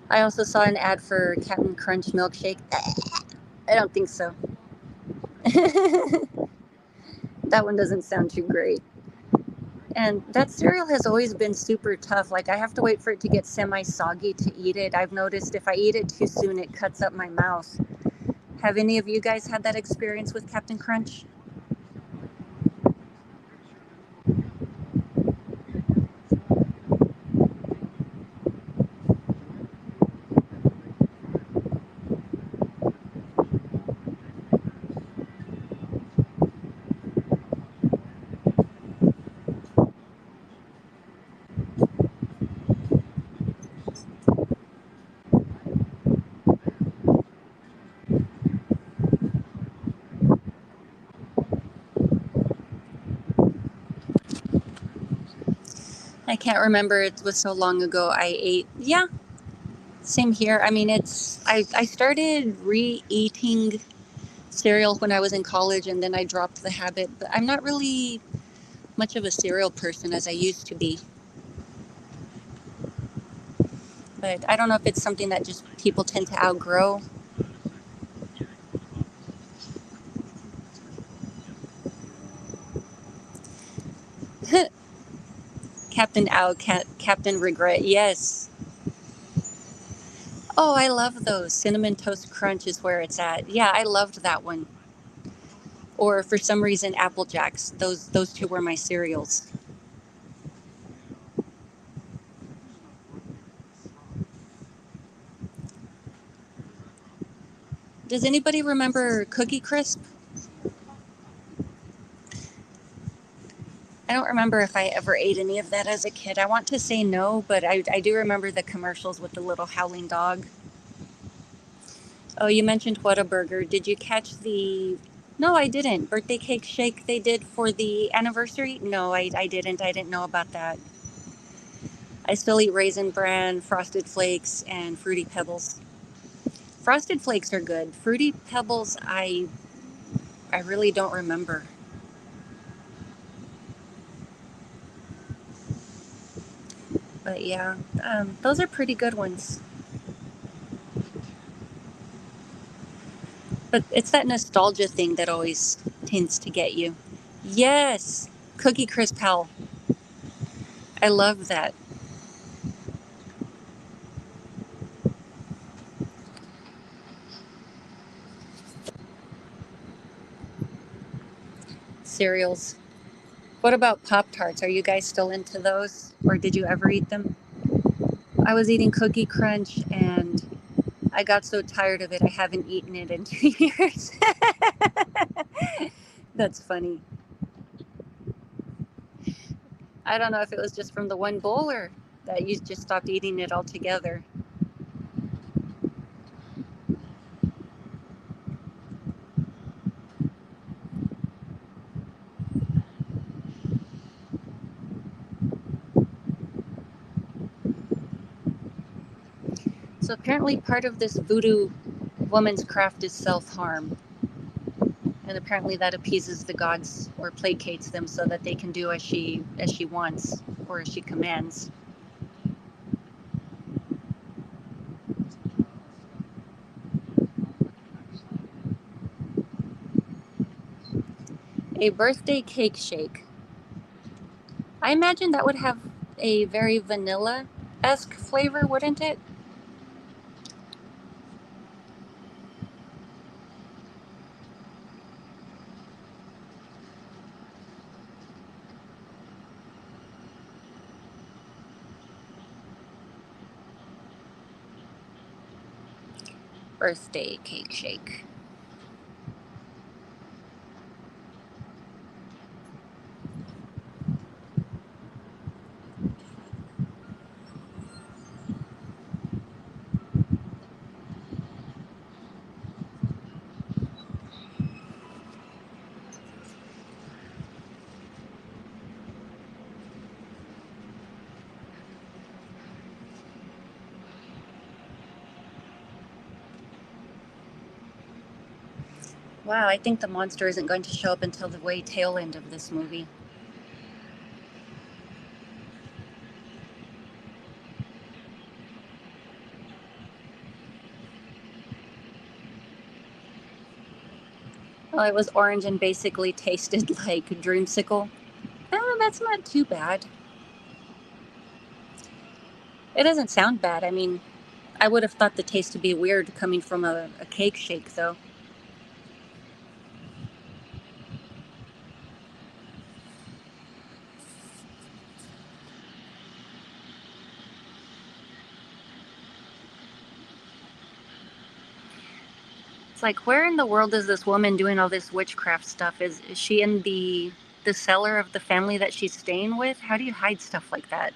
I also saw an ad for Captain Crunch milkshake. I don't think so. That one doesn't sound too great. And that cereal has always been super tough. Like, I have to wait for it to get semi soggy to eat it. I've noticed if I eat it too soon, it cuts up my mouth. Have any of you guys had that experience with Captain Crunch? I can't remember. It was so long ago I ate. Yeah, same here. I mean, I started re eating cereal when I was in college, and then I dropped the habit. But I'm not really much of a cereal person as I used to be. But I don't know if it's something that just people tend to outgrow. Captain Ow, Captain Regret. Yes. Oh, I love those. Cinnamon Toast Crunch is where it's at. Yeah, I loved that one. Or for some reason, Apple Jacks. Those two were my cereals. Does anybody remember Cookie Crisp? I don't remember if I ever ate any of that as a kid. I want to say no, but I do remember the commercials with the little howling dog. Oh, you mentioned Whataburger. Did you catch the... No, I didn't. Birthday cake shake they did for the anniversary? No, I didn't. I didn't know about that. I still eat Raisin Bran, Frosted Flakes, and Fruity Pebbles. Frosted Flakes are good. Fruity Pebbles, I really don't remember. But yeah, those are pretty good ones. But it's that nostalgia thing that always tends to get you. Yes, Cookie Crisp Pal. I love that. Cereals. What about Pop Tarts? Are you guys still into those? Or did you ever eat them? I was eating Cookie Crunch and I got so tired of it, I haven't eaten it in 2 years. That's funny. I don't know if it was just from the one bowl or that you just stopped eating it altogether. So apparently, part of this voodoo woman's craft is self harm. And apparently, that appeases the gods or placates them so that they can do as she wants or as she commands. A birthday cake shake. I imagine that would have a very vanilla esque flavor, wouldn't it? Birthday cake shake. Wow, I think the monster isn't going to show up until the way tail end of this movie. Well, it was orange and basically tasted like dreamsicle. Oh, that's not too bad. It doesn't sound bad. I mean, I would have thought the taste to be weird coming from a cake shake, though. It's like, where in the world is this woman doing all this witchcraft stuff? Is she in the cellar of the family that she's staying with? How do you hide stuff like that?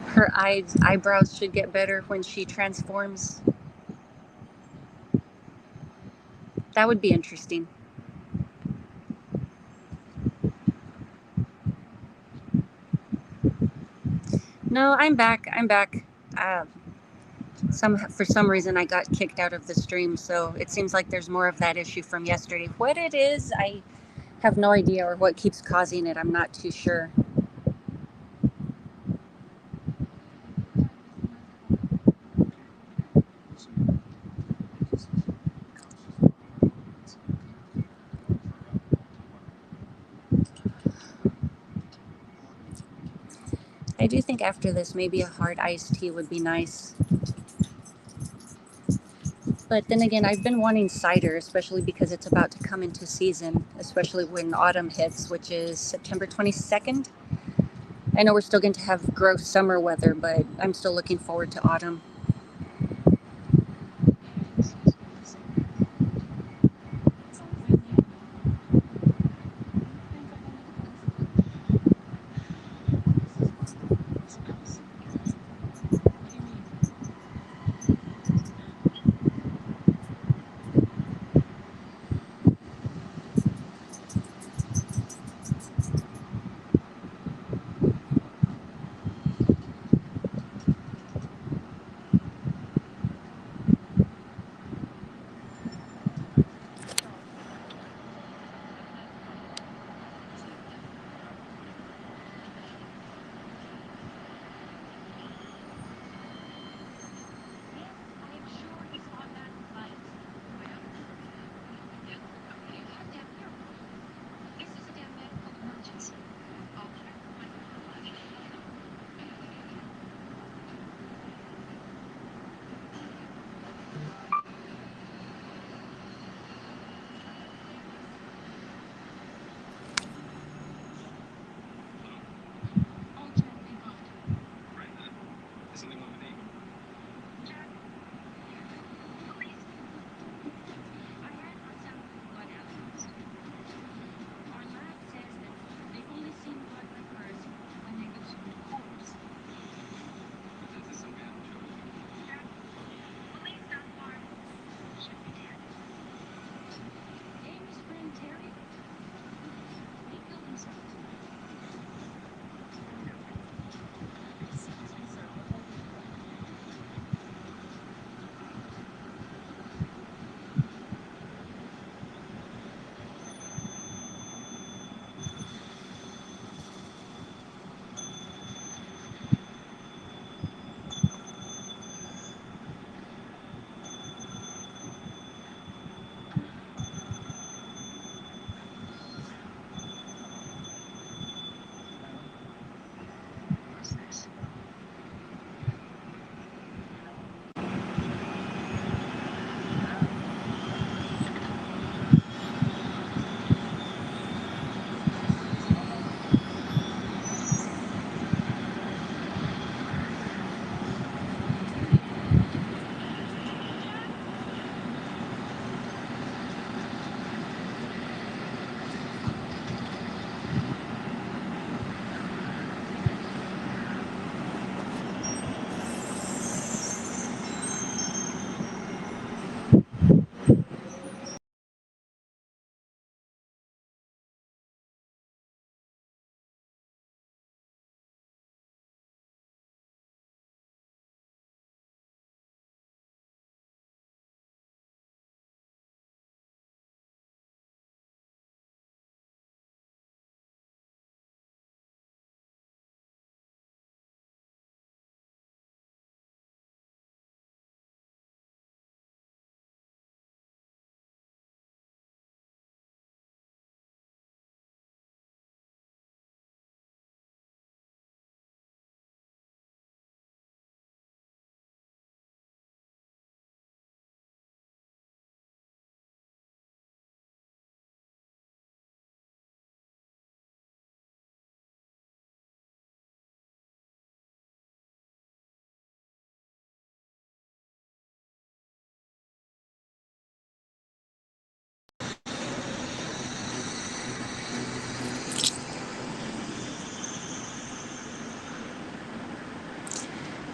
Her eyebrows should get better when she transforms. That would be interesting. No, I'm back. I'm back. Uh, for some reason I got kicked out of the stream, so it seems like there's more of that issue from yesterday. What it is, I have no idea, or what keeps causing it. I'm not too sure. I do think after this, maybe a hard iced tea would be nice. But then again, I've been wanting cider, especially because it's about to come into season, especially when autumn hits, which is September 22nd. I know we're still going to have gross summer weather, but I'm still looking forward to autumn.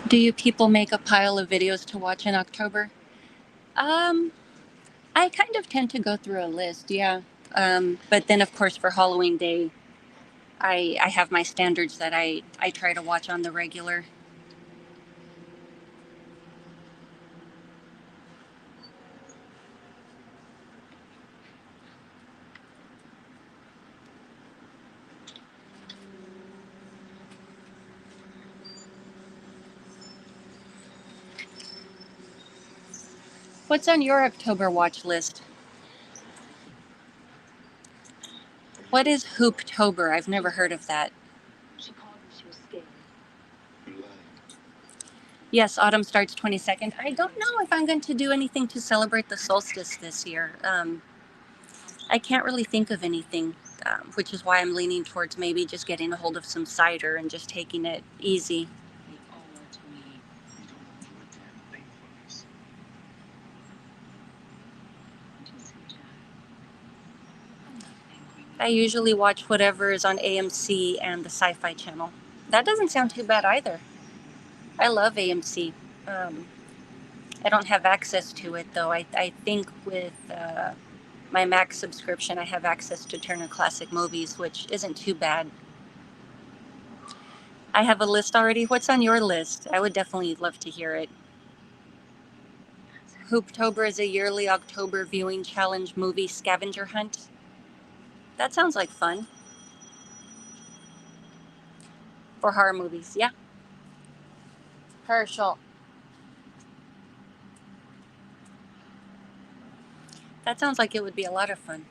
Do you people make a pile of videos to watch in October? Um, I kind of tend to go through a list, yeah. But then, of course, for Halloween Day, I have my standards that I try to watch on the regular. What's on your October watch list? What is Hooptober? I've never heard of that. She called me. She was scared. You lying. Yes, autumn starts 22nd. I don't know if I'm going to do anything to celebrate the solstice this year. I can't really think of anything, which is why I'm leaning towards maybe just getting a hold of some cider and just taking it easy. They all told me. You don't know what damn thing for us. What do you say, Jack? I'm not angry. I usually watch whatever is on AMC and the Sci-Fi Channel. That doesn't sound too bad either. I love AMC. Um, I don't have access to it though. I think with my Max subscription, I have access to Turner Classic Movies, which isn't too bad. I have a list already. What's on your list? I would definitely love to hear it. Hooptober is a yearly October viewing challenge movie scavenger hunt. That sounds like fun. For horror movies, yeah. Herschel. That sounds like it would be a lot of fun.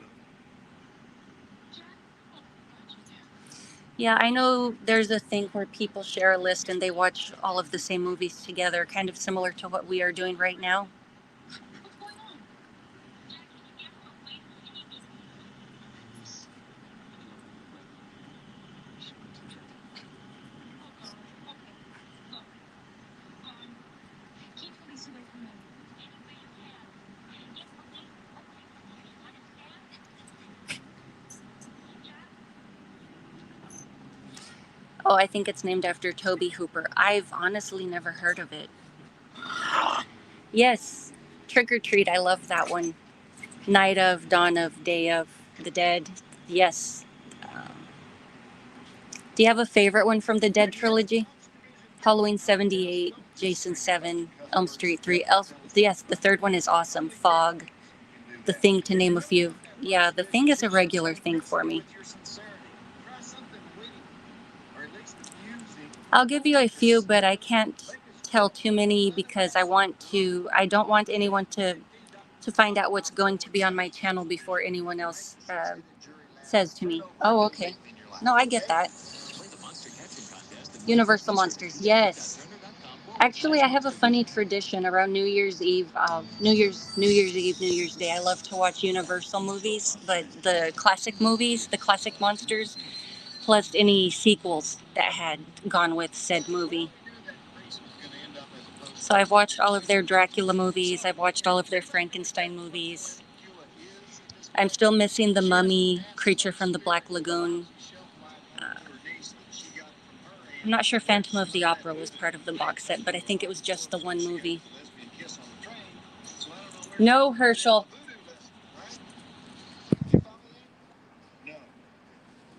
Yeah, I know there's a thing where people share a list and they watch all of the same movies together, kind of similar to what we are doing right now. What's going on? Keep police away from me. Oh, I think it's named after Toby Hooper. I've honestly never heard of it. Yes, Trick or Treat. I love that one. Night of, Dawn of, Day of the Dead. Yes. Um, do you have a favorite one from the Dead trilogy? Halloween 78, Jason 7, Elm Street 3. Yes, the third one is awesome. Fog, The Thing, to name a few. Yeah, The Thing is a regular thing for me. I'll give you a few, but I can't tell too many because I don't want anyone to find out what's going to be on my channel before anyone else says to me, oh, okay. No, I get that. Universal Monsters, yes. Actually, I have a funny tradition around New Year's Eve, New Year's Eve, New Year's Day. I love to watch Universal movies, but the classic movies, the classic monsters, plus any sequels that had gone with said movie. So I've watched all of their Dracula movies. I've watched all of their Frankenstein movies. I'm still missing The Mummy, Creature from the Black Lagoon. I'm not sure Phantom of the Opera was part of the box set, but I think it was just the one movie. No, Herschel. No.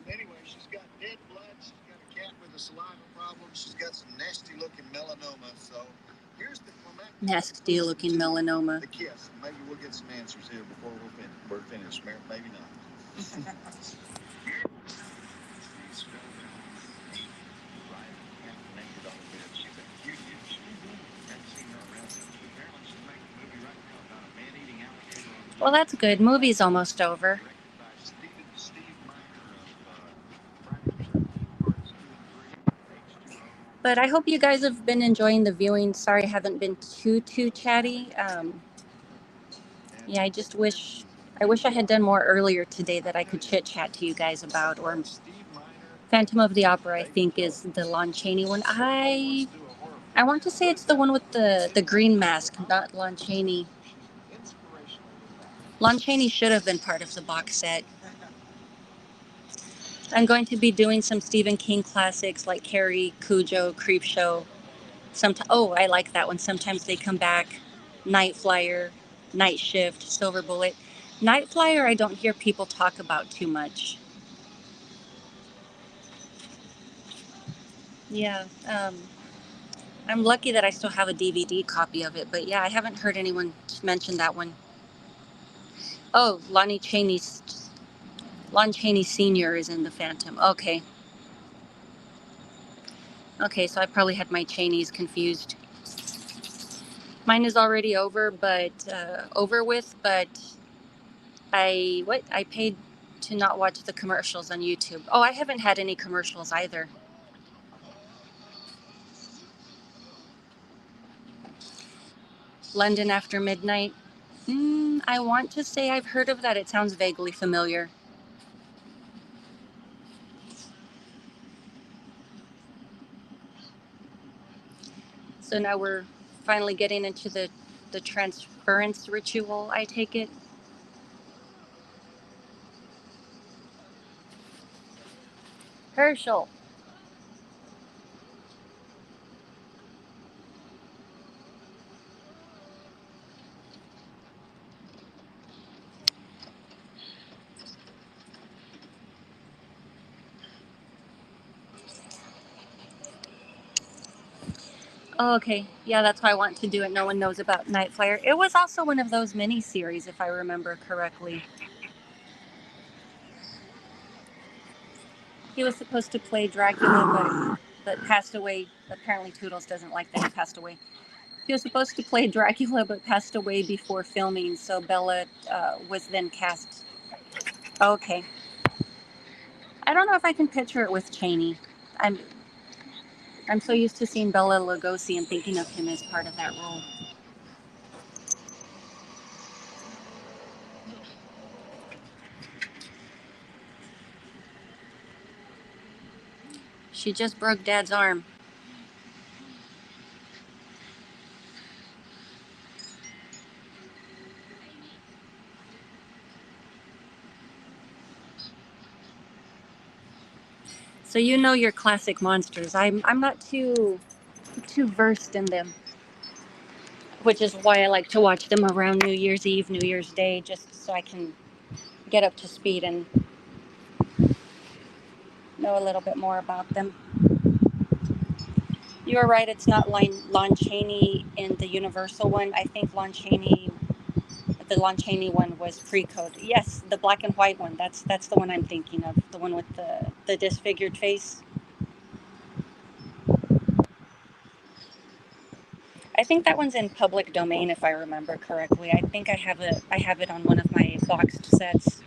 Anyway, she's got dead blood. She's got a cat with a saliva problem. She's got some nasty looking melanoma. So here's the Nasty looking melanoma. The kiss. Maybe we'll get some answers here before we're finished. Maybe not. Well, that's good. Movie's almost over. But I hope you guys have been enjoying the viewing. Sorry I haven't been too chatty. Yeah, I wish I had done more earlier today that I could chit chat to you guys about. Or Phantom of the Opera, I think, is the Lon Chaney one. I want to say it's the one with the green mask, not Lon Chaney. Lon Chaney should have been part of the box set. I'm going to be doing some Stephen King classics like Carrie, Cujo, Creepshow. Oh, I like that one. Sometimes they come back. Night Flyer, Night Shift, Silver Bullet. Night Flyer, I don't hear people talk about too much. Yeah, I'm lucky that I still have a DVD copy of it, but yeah, I haven't heard anyone mention that one. Oh, Lon Chaney Sr. is in The Phantom. Okay. Okay, so I probably had my Cheneys confused. Mine is already over with, but I paid to not watch the commercials on YouTube. Oh, I haven't had any commercials either. London After Midnight. I want to say I've heard of that. It sounds vaguely familiar. So now we're finally getting into the transference ritual, I take it. Herschel. Oh, okay. Yeah, that's why I want to do it. No one knows about Night Flyer. It was also one of those mini series, if I remember correctly. He was supposed to play Dracula, but passed away. Apparently, Toodles doesn't like that he passed away. He was supposed to play Dracula, but passed away before filming. So Bella was then cast. Okay. I don't know if I can picture it with Chaney. I'm I'm so used to seeing Bella Lugosi and thinking of him as part of that role. She just broke Dad's arm. So you know your classic monsters. I'm not too versed in them, which is why I like to watch them around New Year's Eve, New Year's Day, just so I can get up to speed and know a little bit more about them. You are right. It's not Lon Chaney in the Universal one. I think the Lon Chaney one was pre-code. Yes, the black and white one. That's the one I'm thinking of. The one with the disfigured face. I think that one's in public domain, if I remember correctly. I think I have it on one of my boxed sets.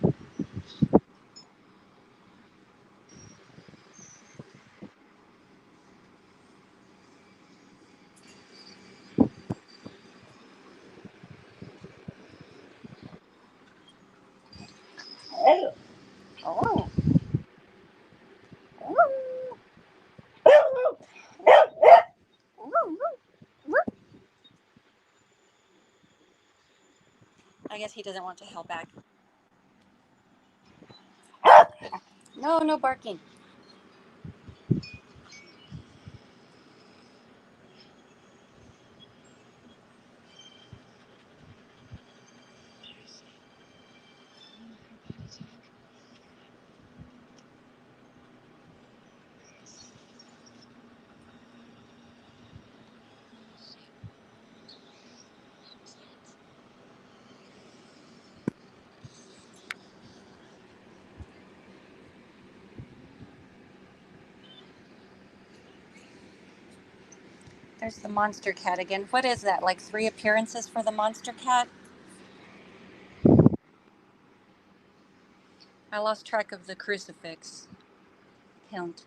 Oh. Oh. I guess he doesn't want to help back. No, no barking. There's the monster cat again. What is that? Like 3 appearances for the monster cat? I lost track of the crucifix count.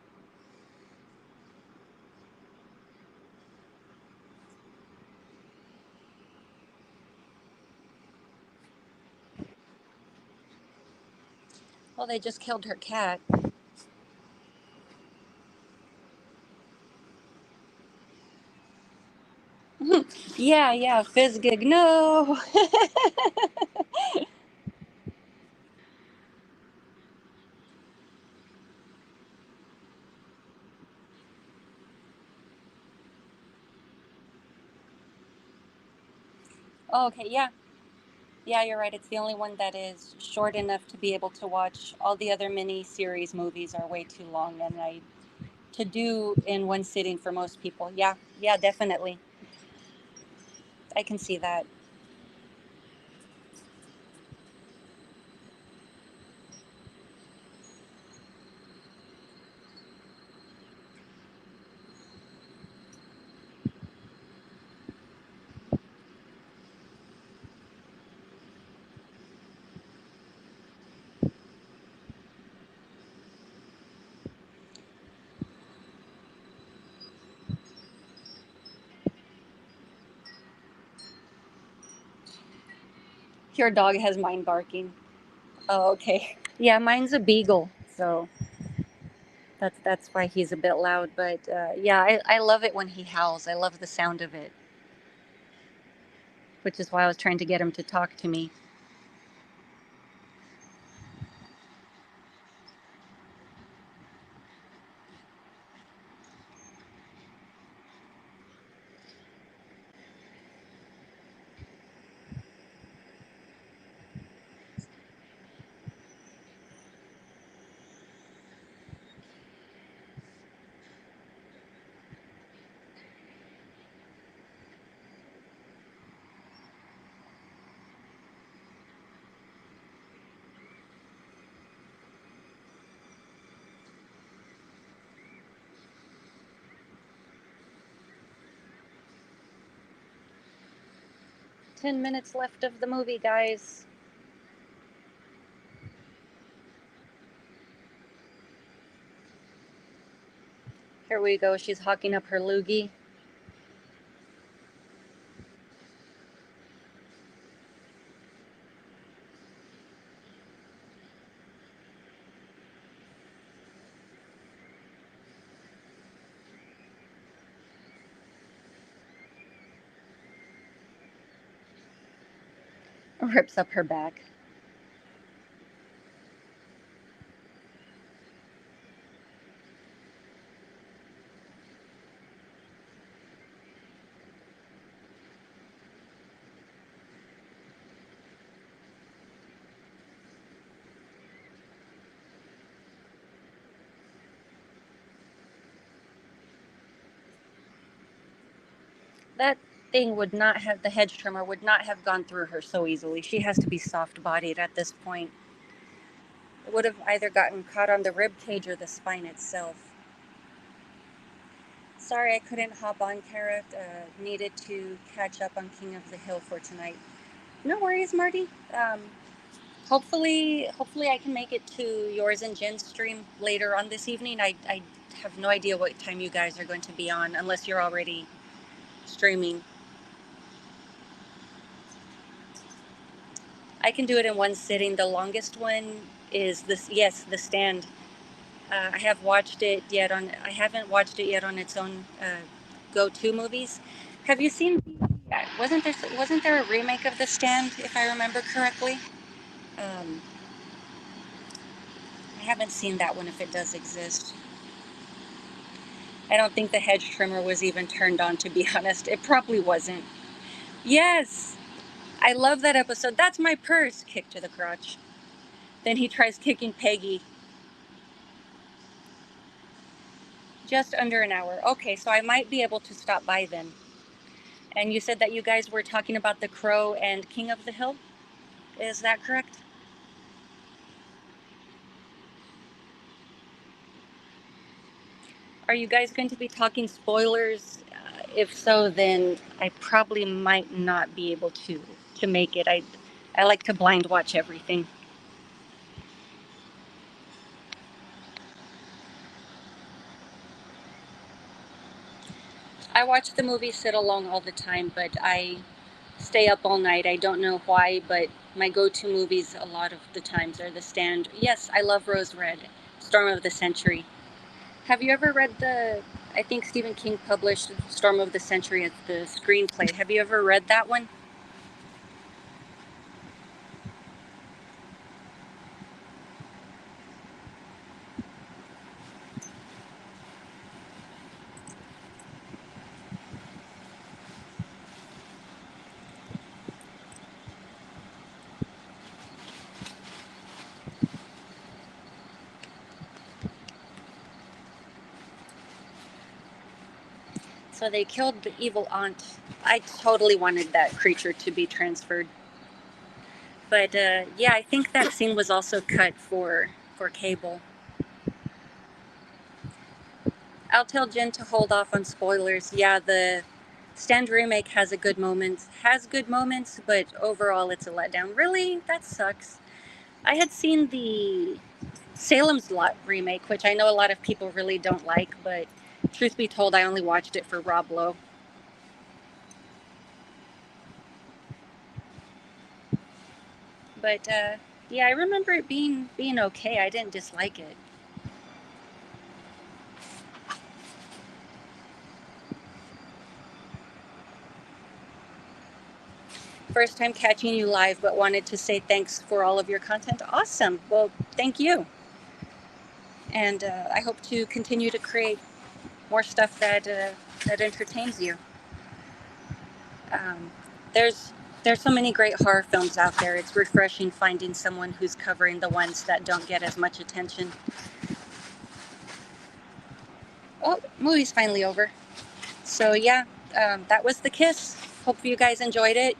Well, they just killed her cat. Yeah, Fizzgig, no! Oh, okay, yeah. Yeah, you're right. It's the only one that is short enough to be able to watch. All the other mini series movies are way too long, and I to do in one sitting for most people. Yeah, yeah, definitely. I can see that. 'Your dog has mine barking. Oh, okay. Yeah, mine's a beagle, so that's why he's a bit loud. But yeah, I love it when he howls. I love the sound of it, which is why I was trying to get him to talk to me. 10 minutes left of the movie, guys. Here we go. She's hawking up her loogie. Rips up her back. That thing would not have, the hedge trimmer would not have gone through her so easily. She has to be soft bodied at this point. It would have either gotten caught on the rib cage or the spine itself. Sorry I couldn't hop on, Kara. Needed to catch up on King of the Hill for tonight. No worries, Marty. Hopefully I can make it to yours and Jen's stream later on this evening. I have no idea what time you guys are going to be on unless you're already streaming. I can do it in one sitting. The longest one is this. Yes, The Stand. I have watched it yet on. I haven't watched it yet on its own. Go-to movies. Have you seen? Wasn't there a remake of The Stand? If I remember correctly. Um, I haven't seen that one. If it does exist, I don't think the hedge trimmer was even turned on. To be honest, it probably wasn't. Yes, I love that episode. That's my purse. Kick to the crotch. Then he tries kicking Peggy. Just under an hour. Okay, so I might be able to stop by then. And you said that you guys were talking about The Crow and King of the Hill? Is that correct? Are you guys going to be talking spoilers? If so, then I probably might not be able to make it. I like to blind watch everything. I watch the movie Sit Along all the time, but I stay up all night. I don't know why, but my go-to movies a lot of the times are The Stand. Yes, I love Rose Red, Storm of the Century. Have you ever read the? I think Stephen King published Storm of the Century as the screenplay. Have you ever read that one? So they killed the evil aunt. I totally wanted that creature to be transferred. But yeah, I think that scene was also cut for cable. I'll tell Jen to hold off on spoilers. Yeah, the Stand remake has good moments, but overall it's a letdown. Really, that sucks. I had seen the Salem's Lot remake, which I know a lot of people really don't like, but truth be told, I only watched it for Rob Lowe. But yeah, I remember it being okay. I didn't dislike it. First time catching you live, but wanted to say thanks for all of your content. Awesome. Well, thank you. And I hope to continue to create more stuff that entertains you. Um, there's there's so many great horror films out there. It's refreshing finding someone who's covering the ones that don't get as much attention. Oh, movie's finally over. So yeah, that was The Kiss. Hope you guys enjoyed it.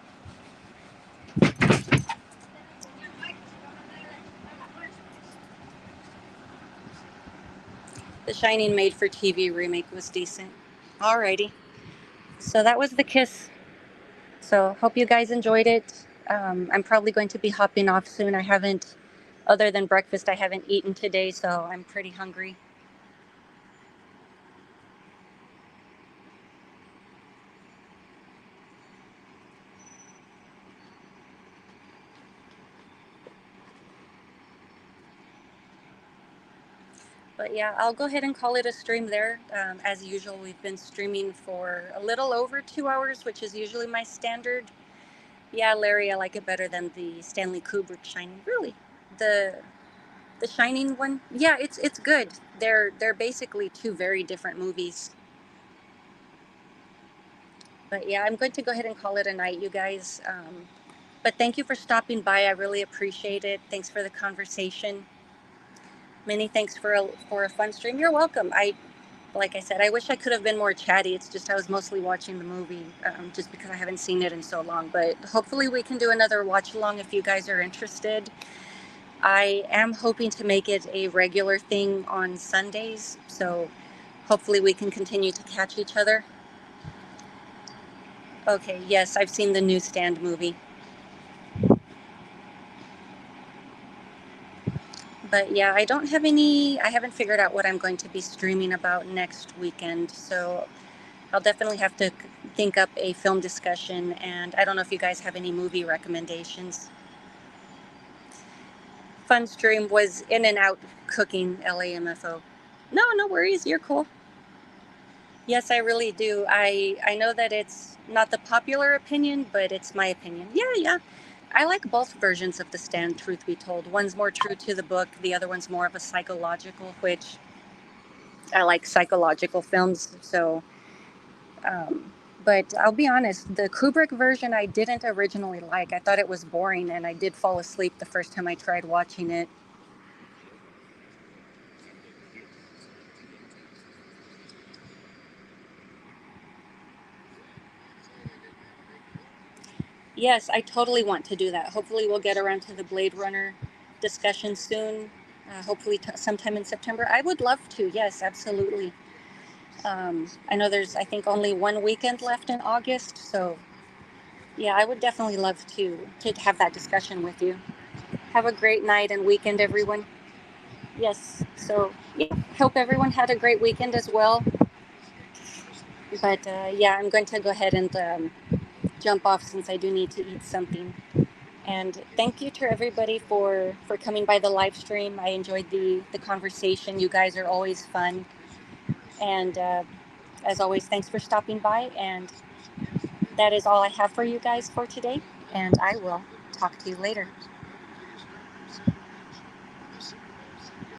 The Shining made-for-TV remake was decent. Alrighty. So that was The Kiss. So hope you guys enjoyed it. I'm probably going to be hopping off soon. Other than breakfast, I haven't eaten today, so I'm pretty hungry. But yeah, I'll go ahead and call it a stream there. As usual, we've been streaming for a little over 2 hours, which is usually my standard. Yeah, Larry, I like it better than the Stanley Kubrick Shining. Really, the the Shining one. Yeah, it's good. They're basically two very different movies. But yeah, I'm going to go ahead and call it a night, you guys. But thank you for stopping by. I really appreciate it. Thanks for the conversation. Many thanks for a fun stream. You're welcome. Like I said, I wish I could have been more chatty. It's just I was mostly watching the movie, just because I haven't seen it in so long. But hopefully we can do another watch along if you guys are interested. I am hoping to make it a regular thing on Sundays, so hopefully we can continue to catch each other. Okay, yes, I've seen the Newsstand movie. But yeah, I haven't figured out what I'm going to be streaming about next weekend. So I'll definitely have to think up a film discussion. And I don't know if you guys have any movie recommendations. Fun stream was In and Out Cooking, LAMFO. No, no worries. You're cool. Yes, I really do. I know that it's not the popular opinion, but it's my opinion. Yeah, yeah. I like both versions of The Stand, truth be told. One's more true to the book, the other one's more of a psychological, which I like psychological films. So, um, but I'll be honest, the Kubrick version I didn't originally like. I thought it was boring, and I did fall asleep the first time I tried watching it. Yes, I totally want to do that. Hopefully, we'll get around to the Blade Runner discussion soon. Hopefully, sometime in September. I would love to. Yes, absolutely. I know there's, I think, only one weekend left in August. So, yeah, I would definitely love to have that discussion with you. Have a great night and weekend, everyone. Yes. So, yeah, hope everyone had a great weekend as well. But yeah, I'm going to go ahead and jump off since I do need to eat something. And thank you to everybody for coming by the live stream. I enjoyed the conversation. You guys are always fun. And as always, thanks for stopping by. And that is all I have for you guys for today. And I will talk to you later.